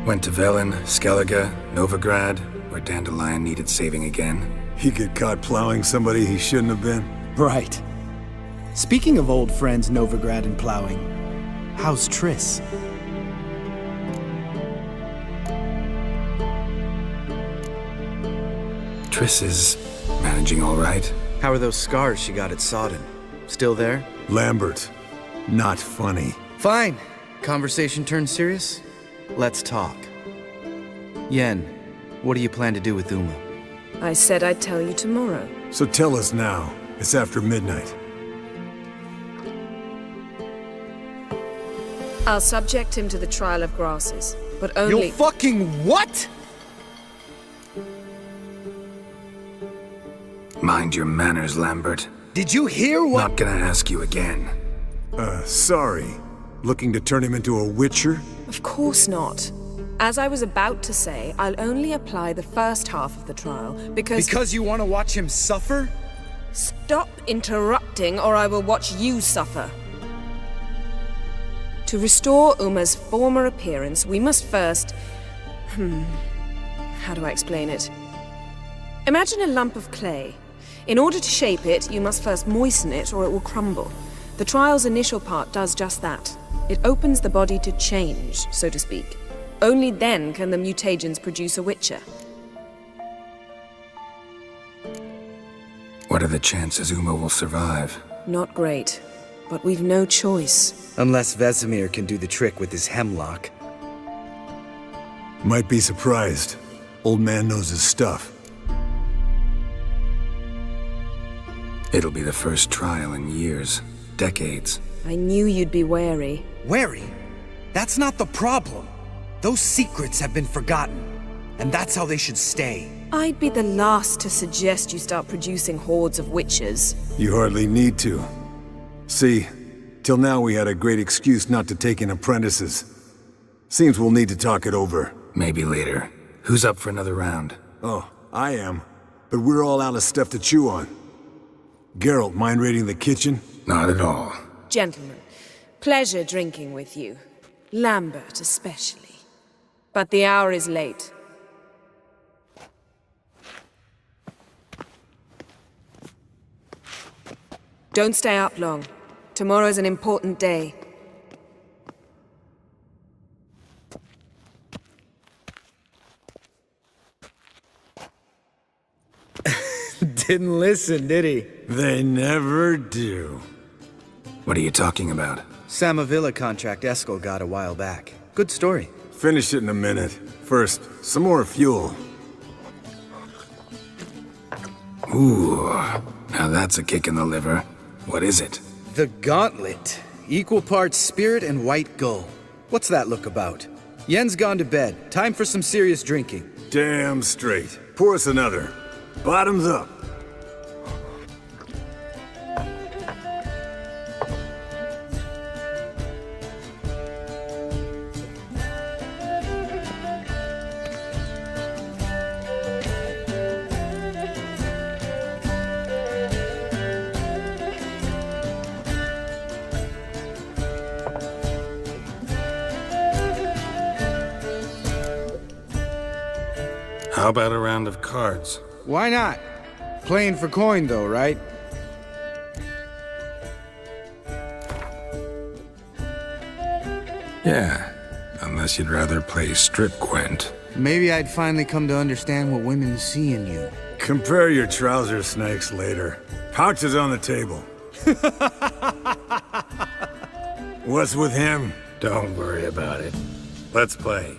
Went to Velen, Skellige, Novigrad, where Dandelion needed saving again. He get caught plowing somebody he shouldn't have been? Right. Speaking of old friends Novigrad and plowing, how's Triss? Triss is managing all right. How are those scars she got at Sodden? Still there? Lambert, not funny. Fine. Conversation turned serious? Let's talk. Yen, what do you plan to do with Uma? I said I'd tell you tomorrow. So tell us now. It's after midnight. I'll subject him to the trial of grasses, but only— You fucking what?! Mind your manners, Lambert. Did you hear what— Not gonna ask you again. Sorry. Looking to turn him into a witcher? Of course not. As I was about to say, I'll only apply the first half of the trial, because— Because you want to watch him suffer? Stop interrupting, or I will watch you suffer. To restore Uma's former appearance, we must first— how do I explain it? Imagine a lump of clay. In order to shape it, you must first moisten it, or it will crumble. The trial's initial part does just that. It opens the body to change, so to speak. Only then can the mutagens produce a witcher. What are the chances Uma will survive? Not great. but we've no choice. Unless Vesemir can do the trick with his hemlock. Might be surprised. Old man knows his stuff. It'll be the first trial in years. Decades. I knew you'd be wary. Wary? That's not the problem. Those secrets have been forgotten. And that's how they should stay. I'd be the last to suggest you start producing hordes of witches. You hardly need to. See, till now we had a great excuse not to take in apprentices. Seems we'll need to talk it over. Maybe later. Who's up for another round? Oh, I am. But we're all out of stuff to chew on. Geralt, mind raiding the kitchen? Not at all. Gentlemen, pleasure drinking with you. Lambert especially. But the hour is late. Don't stay up long. Tomorrow's an important day. Didn't listen, did he? They never do. What are you talking about? Samavilla contract Eskel got a while back. Good story. Finish it in a minute. First, some more fuel. Ooh, now that's a kick in the liver. What is it? The Gauntlet. Equal parts spirit and white gull. What's that look about? Yen's gone to bed. Time for some serious drinking. Damn straight. Pour us another. Bottoms up. How about a round of cards? Why not? Playing for coin, though, right? Yeah, unless you'd rather play strip Gwent. Maybe I'd finally come to understand what women see in you. Compare your trouser snakes later. Pouch is on the table. What's with him? Don't worry about it. Let's play.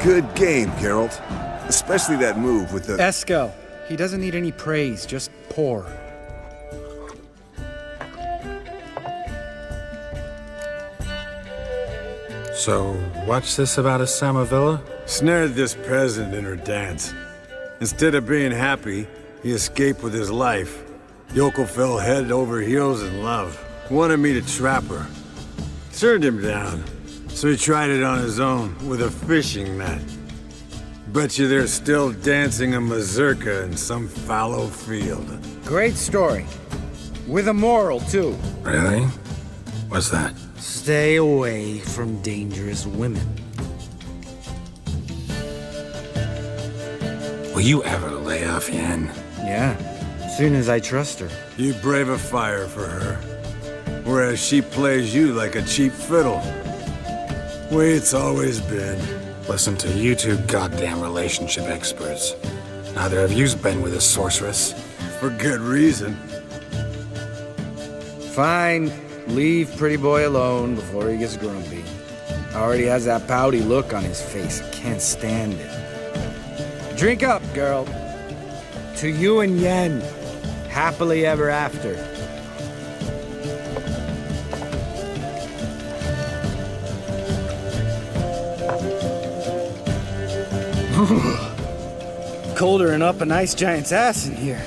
Good game, Geralt. Especially that move with the... Eskel. He doesn't need any praise, just pour. So, what's this about a Samavilla? Snared this peasant in her dance. Instead of being happy, he escaped with his life. Yoko fell head over heels in love. Wanted me to trap her. Turned him down. So he tried it on his own, with a fishing net. Bet you they're still dancing a mazurka in some fallow field. Great story. With a moral, too. Really? What's that? Stay away from dangerous women. Will you ever lay off, Yan? Yeah, soon as I trust her. You brave a fire for her. Whereas she plays you like a cheap fiddle. Way it's always been. Listen to you two goddamn relationship experts. Neither of you's been with a sorceress. For good reason. Fine. Leave pretty boy alone before he gets grumpy. Already has that pouty look on his face. I can't stand it. Drink up, girl. To you and Yen. Happily ever after. Colder and up a nice giant's ass in here.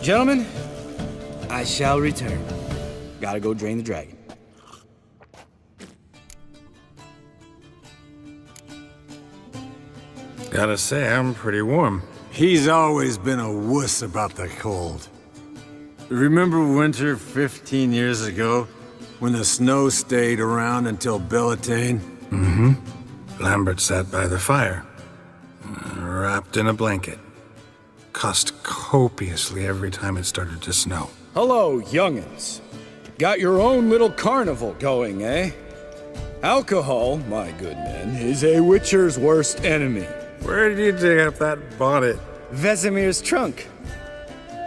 Gentlemen, I shall return. Gotta go drain the dragon. Gotta say, I'm pretty warm. He's always been a wuss about the cold. Remember winter 15 years ago, when the snow stayed around until Bellatane? Mm-hmm. Lambert sat by the fire, wrapped in a blanket. Cussed copiously every time it started to snow. Hello, young'uns. Got your own little carnival going, eh? Alcohol, my good men, is a witcher's worst enemy. Where did you dig up that bonnet? Vesemir's trunk.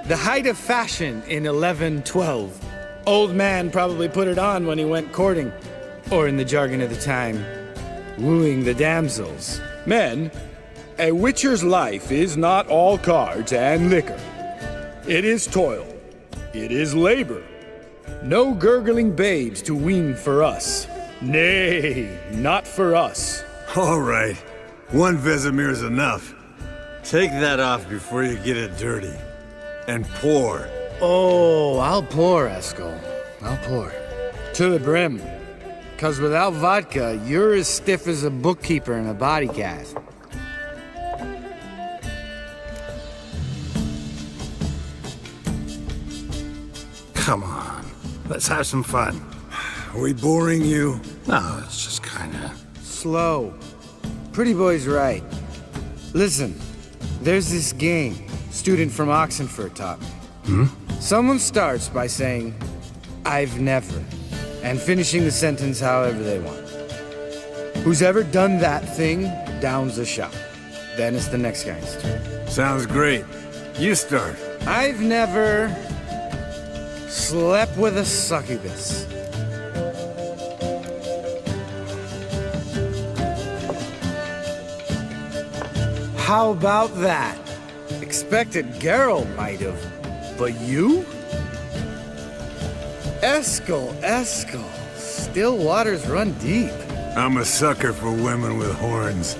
The height of fashion in 1112. Old man probably put it on when he went courting. Or in the jargon of the time, wooing the damsels. Men, a witcher's life is not all cards and liquor. It is toil. It is labor. No gurgling babes to wean for us. Nay, not for us. All right. One Vesemir's enough. Take that off before you get it dirty. And pour. Oh, I'll pour, Eskel. I'll pour. To the brim. 'Cause without vodka, you're as stiff as a bookkeeper in a body cast. Come on, let's have some fun. Are we boring you? No, it's just kinda... Slow. Pretty boy's right. Listen, there's this game student from Oxenford taught me. Someone starts by saying, I've never, and finishing the sentence however they want. Who's ever done that thing downs the shot. Then it's the next guy's turn. Sounds great. You start. I've never slept with a succubus. How about that? Expected Geralt might have, but you? Eskel. Still waters run deep. I'm a sucker for women with horns.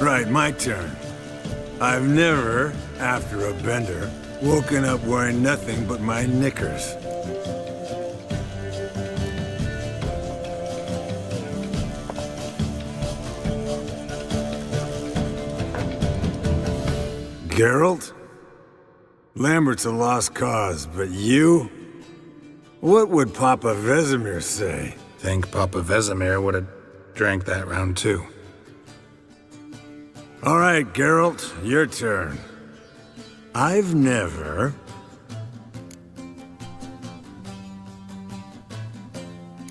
Right, my turn. I've never, after a bender, woken up wearing nothing but my knickers. Geralt? Lambert's a lost cause, but you? What would Papa Vesemir say? Think Papa Vesemir would have drank that round too. All right, Geralt, your turn. I've never...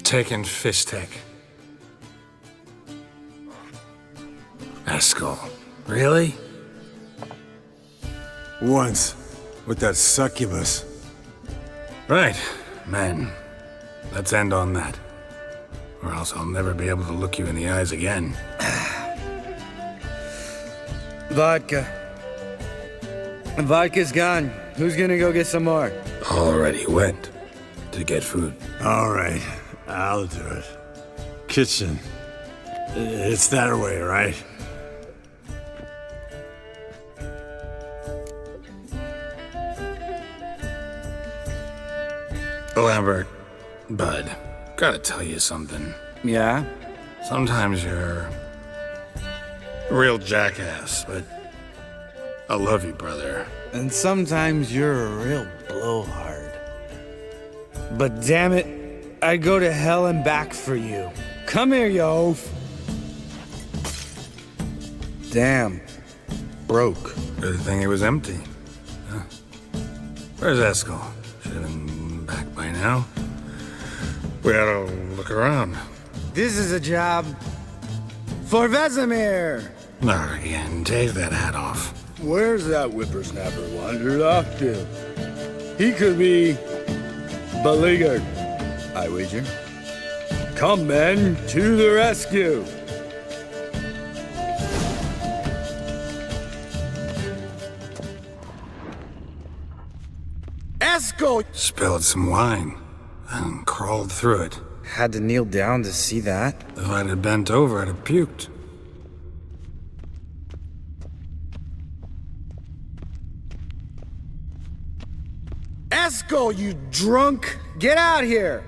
taken Fistek. Eskel. Really? Once, with that succubus. Right, men. Let's end on that. Or else I'll never be able to look you in the eyes again. Vodka. Vodka's gone. Who's gonna go get some more? Already went to get food. All right, I'll do it. kitchen. It's that way, right? Lambert, bud, gotta tell you something. Yeah? Sometimes you're a real jackass, but I love you, brother. And sometimes you're a real blowhard. But damn it, I'd go to hell and back for you. Come here, you oaf. Damn. Broke. Good thing it was empty. Huh. Where's Eskel? Should have been back by now. We ought to look around. This is a job for Vesemir. Not again. Take that hat off. Where's that whippersnapper wandered off to? He could be beleaguered, I wager. Come, men, to the rescue! Eskel! Spilled some wine and crawled through it. Had to kneel down to see that. If I'd have bent over, I'd have puked. Eskel, you drunk! Get out here!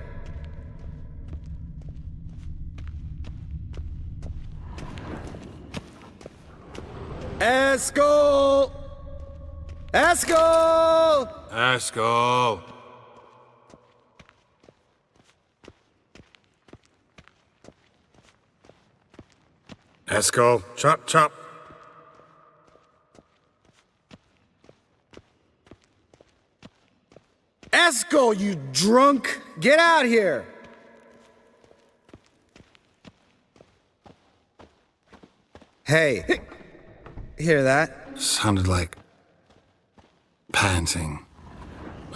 Eskel! Eskel! Eskel! Eskel, chop, chop. Eskel, you drunk! Get out here! Hey, hear that? Sounded like panting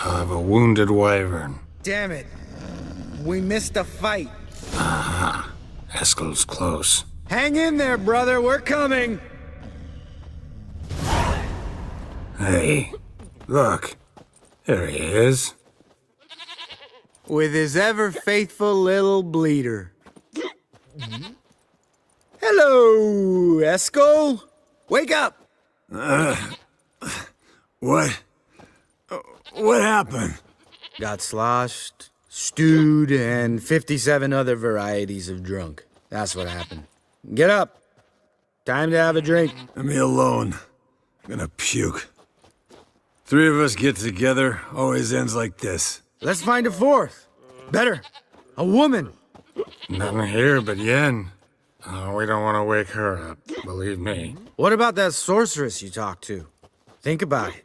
of a wounded wyvern. Damn it. We missed a fight. Aha. Eskel's close. Hang in there, brother. We're coming. Hey, look. There he is. With his ever-faithful little bleeder. Hello, Eskel. Wake up. What? What happened? Got sloshed, stewed, and 57 other varieties of drunk. That's what happened. Get up. Time to have a drink. Let me alone. I'm gonna puke. Three of us get together, always ends like this. Let's find a fourth. Better. A woman. Nothing here but Yen. We don't want to wake her up, believe me. What about that sorceress you talked to? Think about it.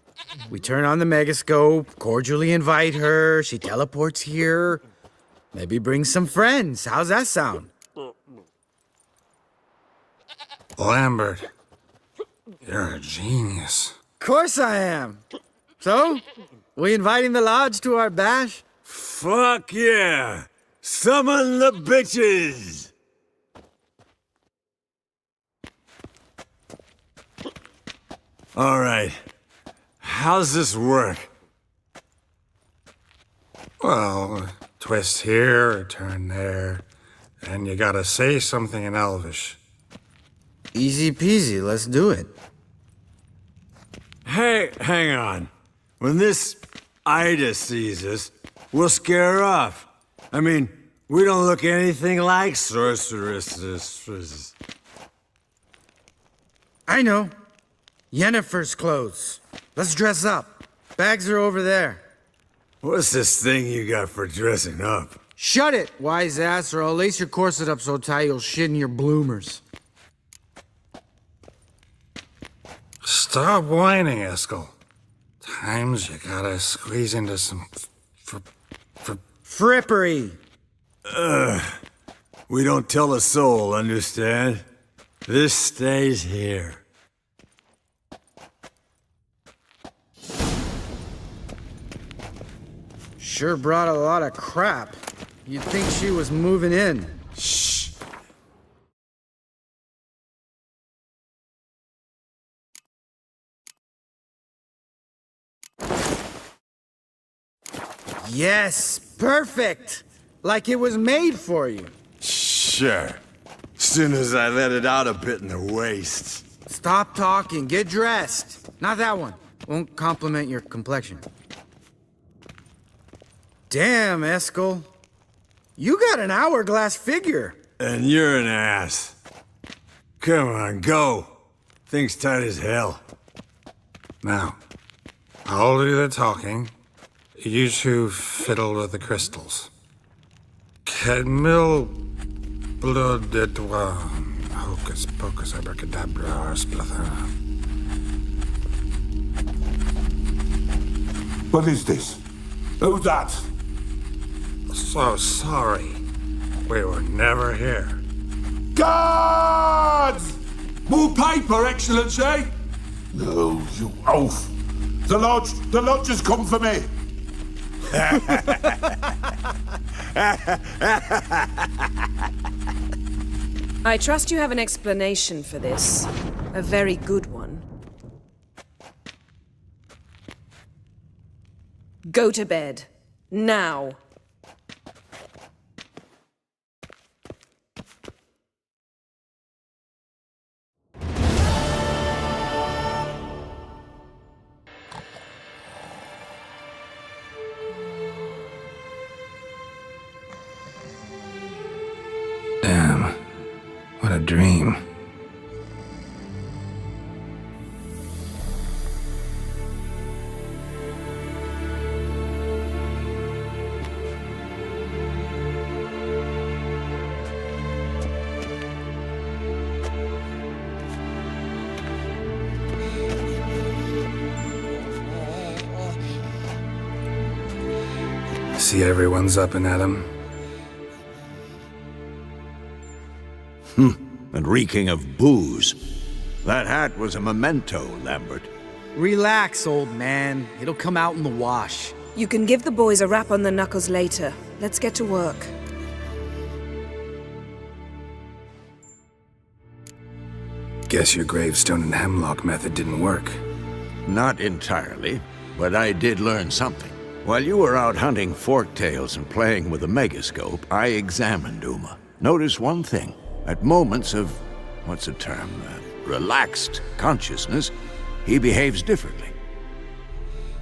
We turn on the megascope, cordially invite her, she teleports here. Maybe bring some friends. How's that sound? Lambert, you're a genius. Course I am. So, we inviting the lodge to our bash? Fuck yeah! Summon the bitches! All right. How's this work? Well, twist here, or turn there, and you gotta say something in Elvish. Easy peasy, let's do it. Hey, hang on. When this Ida sees us, we'll scare her off. I mean, we don't look anything like sorceresses. I know. Yennefer's clothes. Let's dress up. Bags are over there. What's this thing you got for dressing up? Shut it, wise ass, or I'll lace your corset up so tight you'll shit in your bloomers. Stop whining, Eskel. Times you gotta squeeze into some frippery. We don't tell a soul, understand? This stays here. Sure brought a lot of crap. You'd think she was moving in. Shh. Yes, perfect. Like it was made for you. Shh. Sure. Soon as I let it out a bit in the waist. Stop talking, get dressed. Not that one. Won't compliment your complexion. Damn, Eskel. You got an hourglass figure. And you're an ass. Come on, go. Thing's tight as hell. Now, I'll do the talking. You two fiddle with the crystals. Cadmil blood et hocus pocus abracadabra splather. What is this? Who's that? So sorry. We were never here. Guards! More paper, Excellency! No, you oaf. The lodge has come for me. I trust you have an explanation for this. A very good one. Go to bed. Now. Damn. What a dream. See everyone's up and at 'em. And reeking of booze. That hat was a memento, Lambert. Relax, old man. It'll come out in the wash. You can give the boys a rap on the knuckles later. Let's get to work. Guess your gravestone and hemlock method didn't work. Not entirely, but I did learn something. While you were out hunting forktails and playing with a megascope, I examined Uma. Notice one thing. At moments of, what's the term, relaxed consciousness, he behaves differently.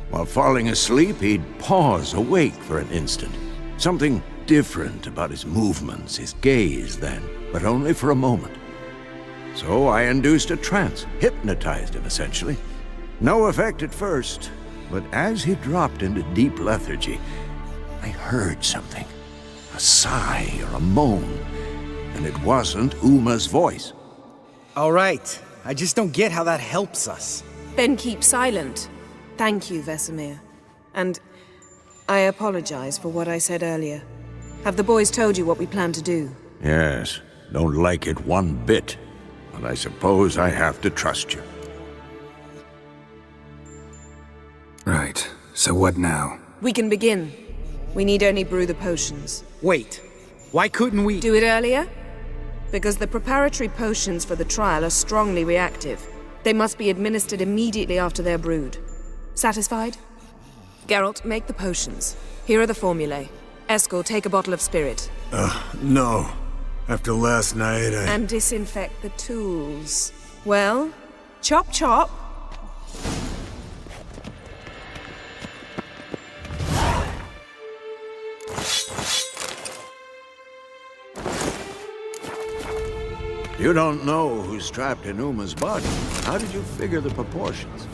While falling asleep, he'd pause awake for an instant. Something different about his movements, his gaze then, but only for a moment. So I induced a trance, hypnotized him essentially. No effect at first, but as he dropped into deep lethargy, I heard something. A sigh or a moan. And it wasn't Uma's voice. All right. I just don't get how that helps us. Then keep silent. Thank you, Vesemir. And I apologize for what I said earlier. Have the boys told you what we plan to do? Yes, don't like it one bit. But I suppose I have to trust you. Right. So what now? We can begin. We need only brew the potions. Wait. Why couldn't we do it earlier? Because the preparatory potions for the trial are strongly reactive. They must be administered immediately after they're brewed. Satisfied? Geralt, make the potions. Here are the formulae. Eskel, take a bottle of spirit. No. After last night, And disinfect the tools. Well, chop chop. You don't know who's trapped in Uma's body. How did you figure the proportions?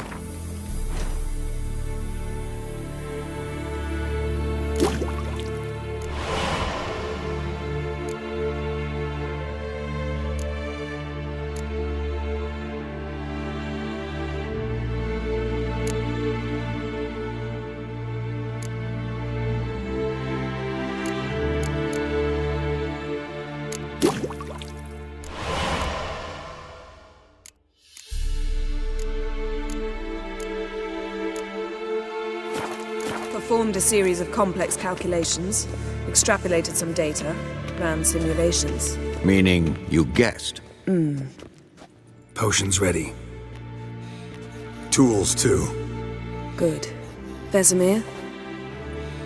Performed a series of complex calculations, extrapolated some data, ran simulations. Meaning you guessed? Potions ready. Tools, too. Good. Vesemir?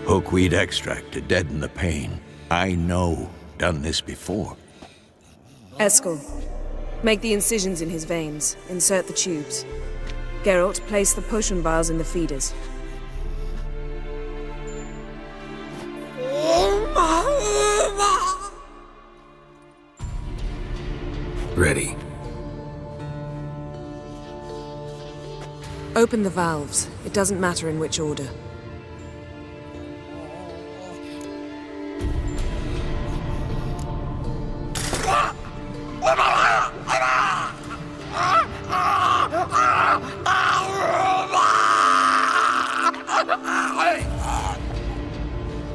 Hookweed extract to deaden the pain. I know. Done this before. Eskel, make the incisions in his veins. Insert the tubes. Geralt, place the potion vials in the feeders. Ready. Open the valves. It doesn't matter in which order.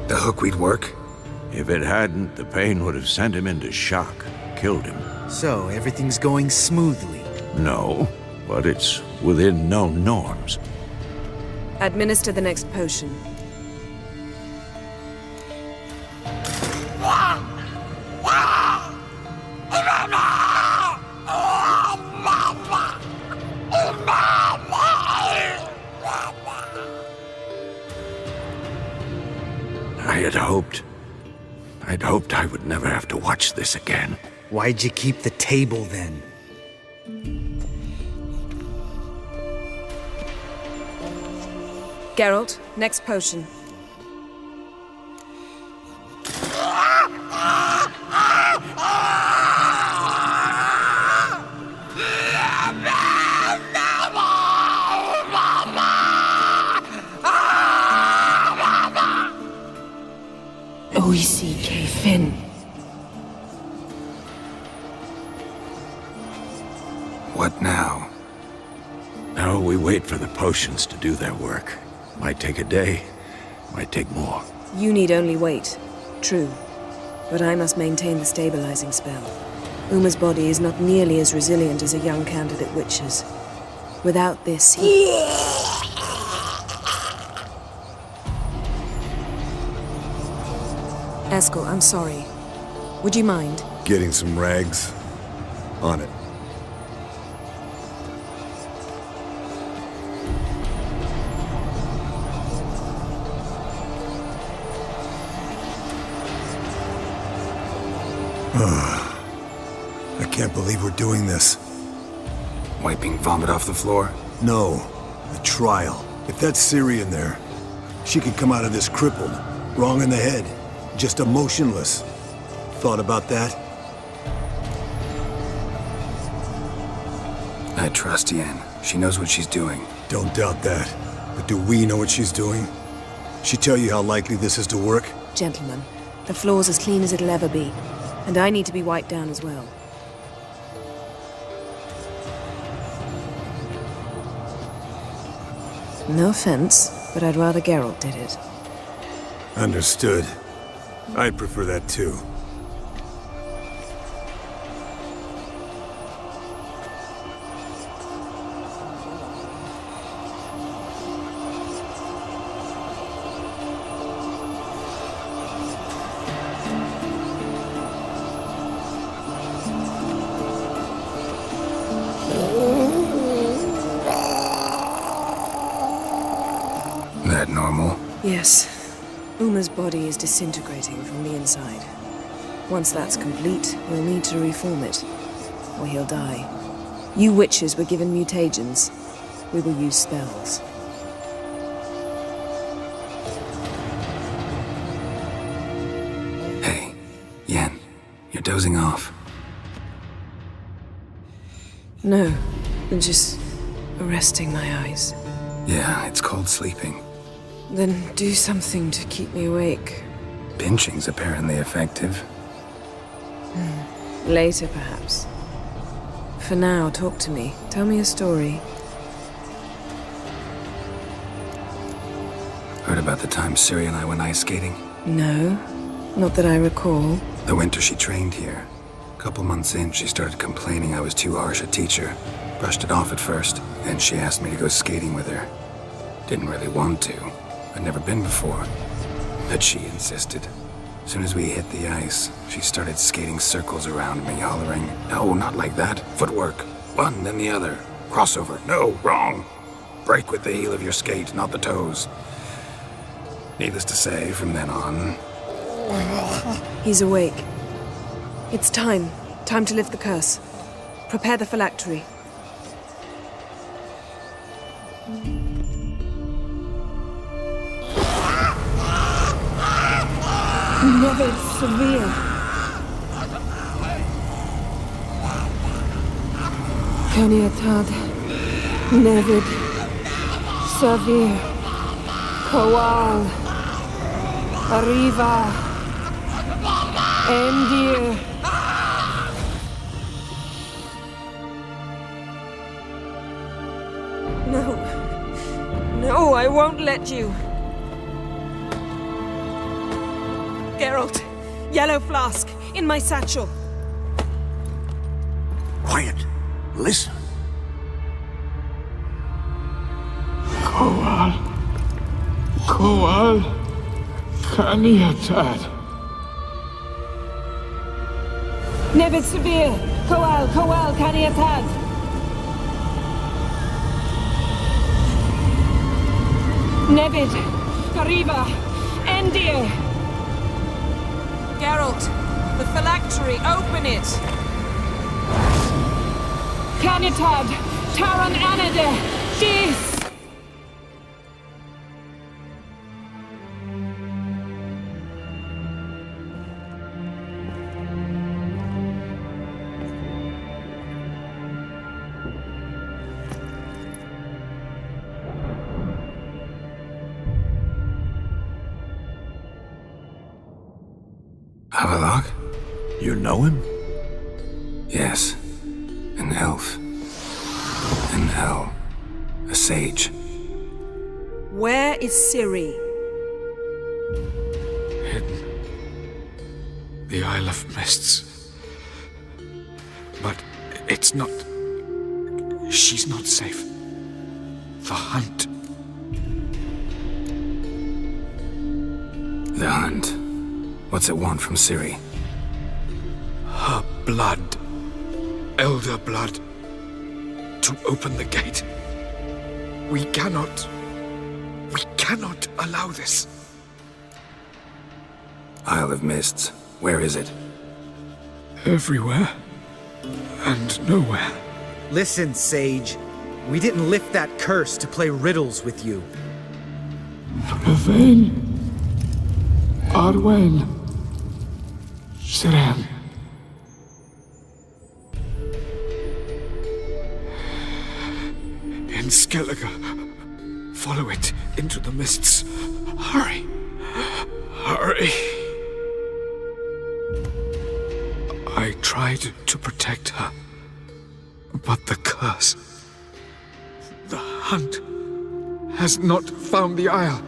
The hookweed work? If it hadn't, the pain would have sent him into shock, killed him. So, everything's going smoothly. No, but it's within known norms. Administer the next potion. I'd hoped I would never have to watch this again. Why'd you keep the table then? Geralt, next potion. Oisi Finn. What now? Now we wait for the potions to do their work. Might take a day, might take more. You need only wait. True. But I must maintain the stabilizing spell. Uma's body is not nearly as resilient as a young candidate witch's. Without this, he... Eskel, I'm sorry. Would you mind? Getting some rags? On it. I can't believe we're doing this. Wiping vomit off the floor? No, the trial. If that's Ciri in there, she could come out of this crippled, wrong in the head, just emotionless. Thought about that? I trust Yen. She knows what she's doing. Don't doubt that. But do we know what she's doing? She tell you how likely this is to work? Gentlemen, the floor's as clean as it'll ever be. And I need to be wiped down as well. No offense, but I'd rather Geralt did it. Understood. I'd prefer that too. That normal? Yes. Uma's body is disintegrating from the inside. Once that's complete, we'll need to reform it, or he'll die. You witches were given mutagens. We will use spells. Hey, Yen, you're dozing off. No, I'm just resting my eyes. Yeah, it's called sleeping. Then do something to keep me awake. Pinching's apparently effective. Later, perhaps. For now, talk to me. Tell me a story. Heard about the time Ciri and I went ice skating? No, not that I recall. The winter she trained here. A couple months in, she started complaining I was too harsh a teacher. Brushed it off at first, then she asked me to go skating with her. Didn't really want to. I'd never been before. But she insisted. As soon as we hit the ice, she started skating circles around me, hollering, "No, not like that. Footwork. One, then the other. Crossover. No, wrong. Break with the heel of your skate, not the toes." Needless to say, from then on... He's awake. It's time. Time to lift the curse. Prepare the phylactery. Never severe. Caniatad. Nevid. Severe. Kowal. Arriva. Endir. No. No, I won't let you. Geralt, yellow flask, in my satchel. Quiet. Listen. Kowal. Kowal. Caniatad. Nevid Severe. Kowal, Kowal, Caniatad. Nevid. Arriva. Endir. Geralt, the phylactery, open it! Caniatad, Taran Anade, Dis! Havelock? You know him? Yes. An elf. An elf. A sage. Where is Ciri? Hidden. The Isle of Mists. But it's not... She's not safe. The hunt. The hunt. What's it want from Ciri? Her blood. Elder blood. To open the gate. We cannot allow this. Isle of Mists. Where is it? Everywhere. And nowhere. Listen, Sage. We didn't lift that curse to play riddles with you. Yvain. Arwen. Siren. In Skellige. Follow it into the mists. Hurry. Hurry. I tried to protect her. But the curse... The hunt... has not found the Isle.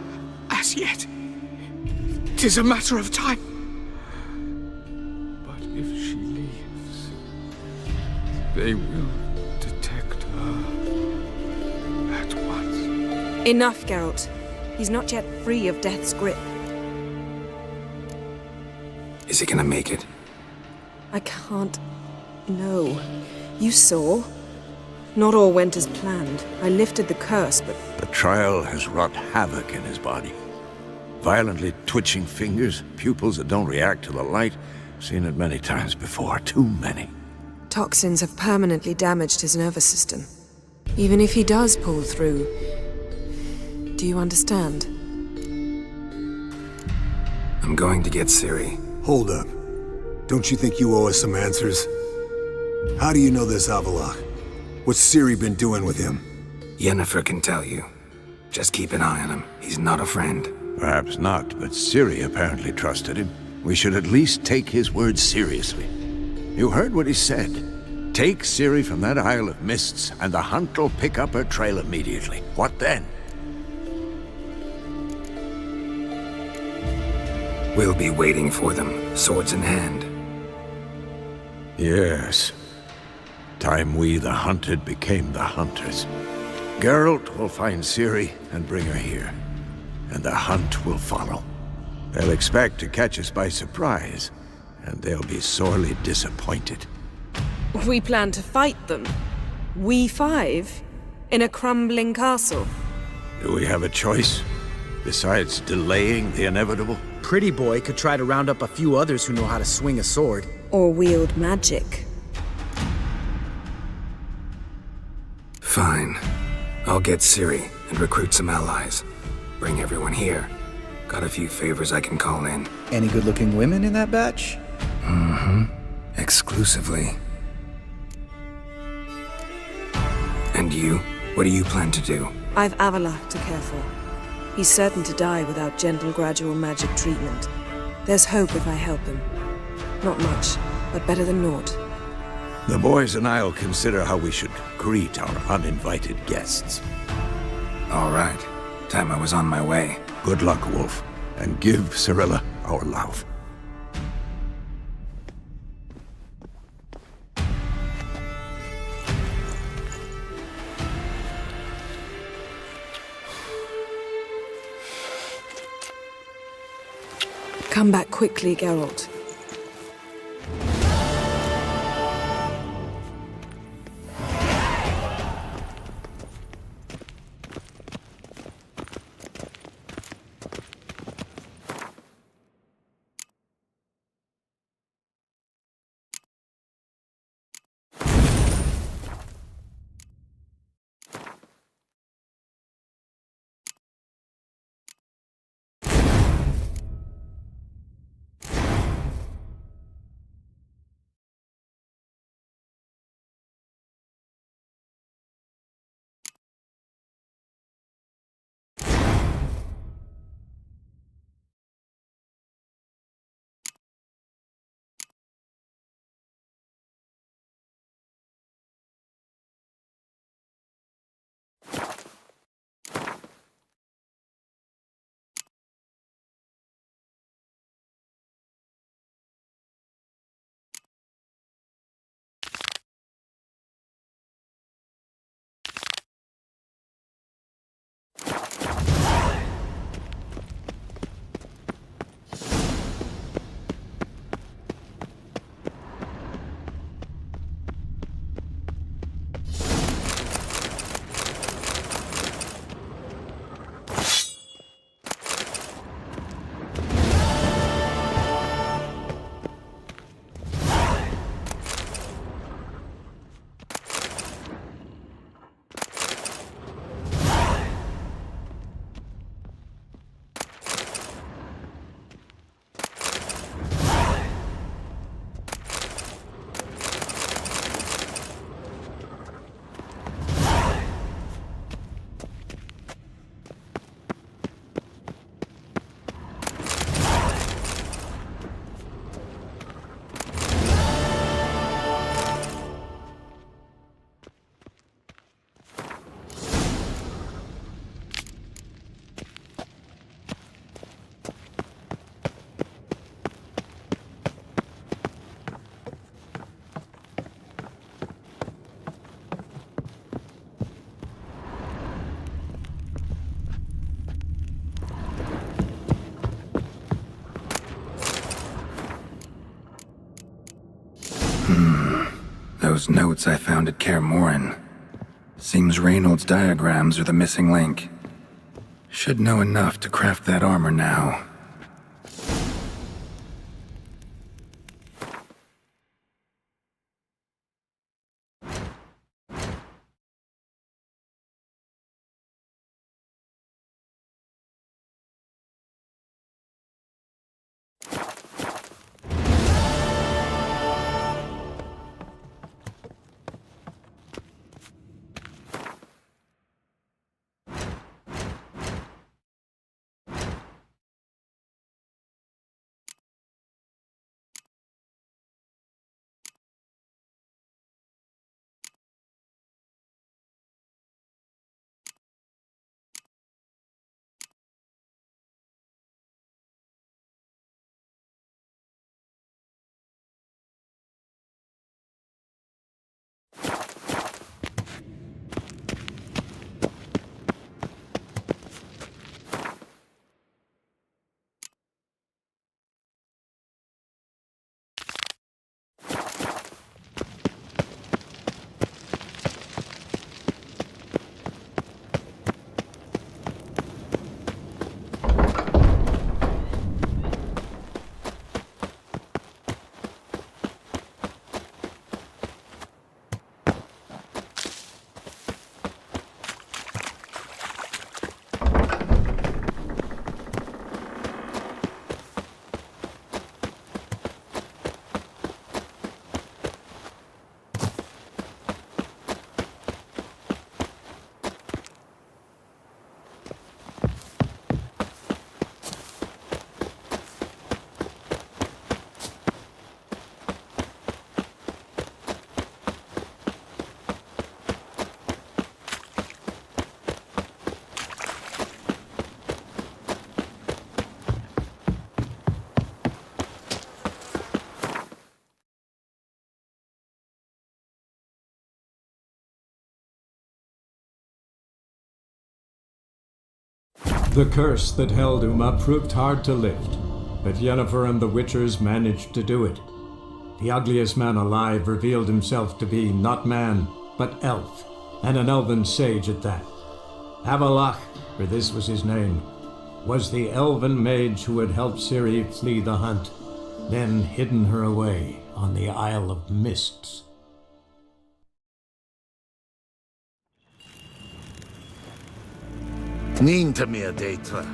As yet. 'Tis a matter of time. But if she leaves... they will detect her... at once. Enough, Geralt. He's not yet free of death's grip. Is he gonna make it? I can't... No. You saw. Not all went as planned. I lifted the curse, but... The trial has wrought havoc in his body. Violently twitching fingers, pupils that don't react to the light. Seen it many times before, too many. Toxins have permanently damaged his nervous system. Even if he does pull through... Do you understand? I'm going to get Ciri. Hold up. Don't you think you owe us some answers? How do you know this Havelock? What's Ciri been doing with him? Yennefer can tell you. Just keep an eye on him. He's not a friend. Perhaps not, but Ciri apparently trusted him. We should at least take his words seriously. You heard what he said. Take Ciri from that Isle of Mists, and the hunt will pick up her trail immediately. What then? We'll be waiting for them, swords in hand. Yes. Time we, the hunted, became the hunters. Geralt will find Ciri and bring her here. And the hunt will follow. They'll expect to catch us by surprise, and they'll be sorely disappointed. We plan to fight them. We five? In a crumbling castle? Do we have a choice? Besides delaying the inevitable? Pretty Boy could try to round up a few others who know how to swing a sword. Or wield magic. Fine. I'll get Ciri and recruit some allies. Bring everyone here. Got a few favors I can call in. Any good-looking women in that batch? Mm-hmm. Exclusively. And you? What do you plan to do? I've Avalok to care for. He's certain to die without gentle, gradual magic treatment. There's hope if I help him. Not much, but better than naught. The boys and I'll consider how we should greet our uninvited guests. All right. Time I was on my way. Good luck, Wolf, and give Cirilla our love. Come back quickly, Geralt. Those notes I found at Kaer Morhen. Seems Reynold's diagrams are the missing link. Should know enough to craft that armor now. The curse that held Uma proved hard to lift, but Yennefer and the Witchers managed to do it. The ugliest man alive revealed himself to be not man, but elf, and an elven sage at that. Avalach, for this was his name, was the elven mage who had helped Ciri flee the hunt, then hidden her away on the Isle of Mists. Ninta mir deitra.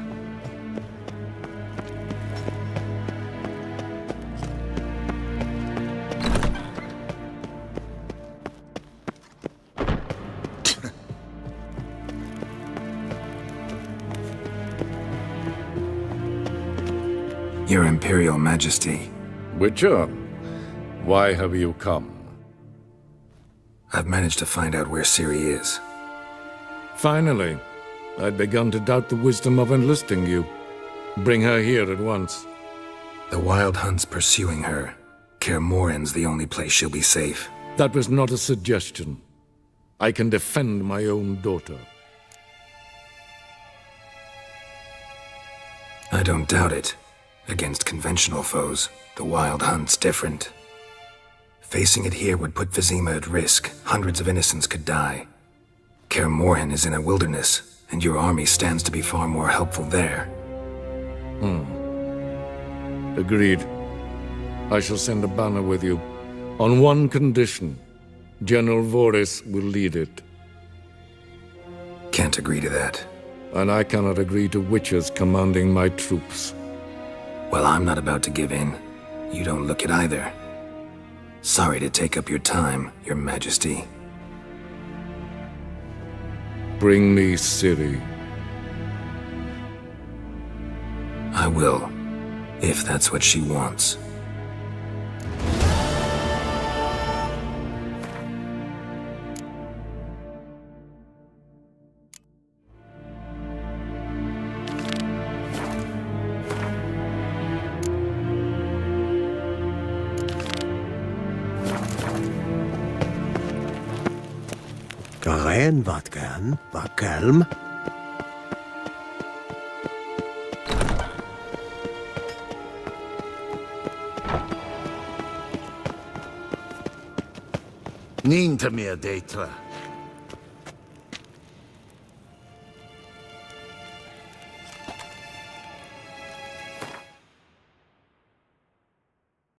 Your Imperial Majesty. Witcher, why have you come? I've managed to find out where Ciri is. Finally. I'd begun to doubt the wisdom of enlisting you. Bring her here at once. The Wild Hunt's pursuing her. Kaer Morhen's the only place she'll be safe. That was not a suggestion. I can defend my own daughter. I don't doubt it. Against conventional foes, the Wild Hunt's different. Facing it here would put Vizima at risk. Hundreds of innocents could die. Kaer Morhen is in a wilderness, and your army stands to be far more helpful there. Agreed. I shall send a banner with you. On one condition. General Voris will lead it. Can't agree to that. And I cannot agree to witches commanding my troops. Well, I'm not about to give in. You don't look it either. Sorry to take up your time, Your Majesty. Bring me Ciri. I will, if that's what she wants. Karen, wat kan, wat kalm. Ninta mir deitra.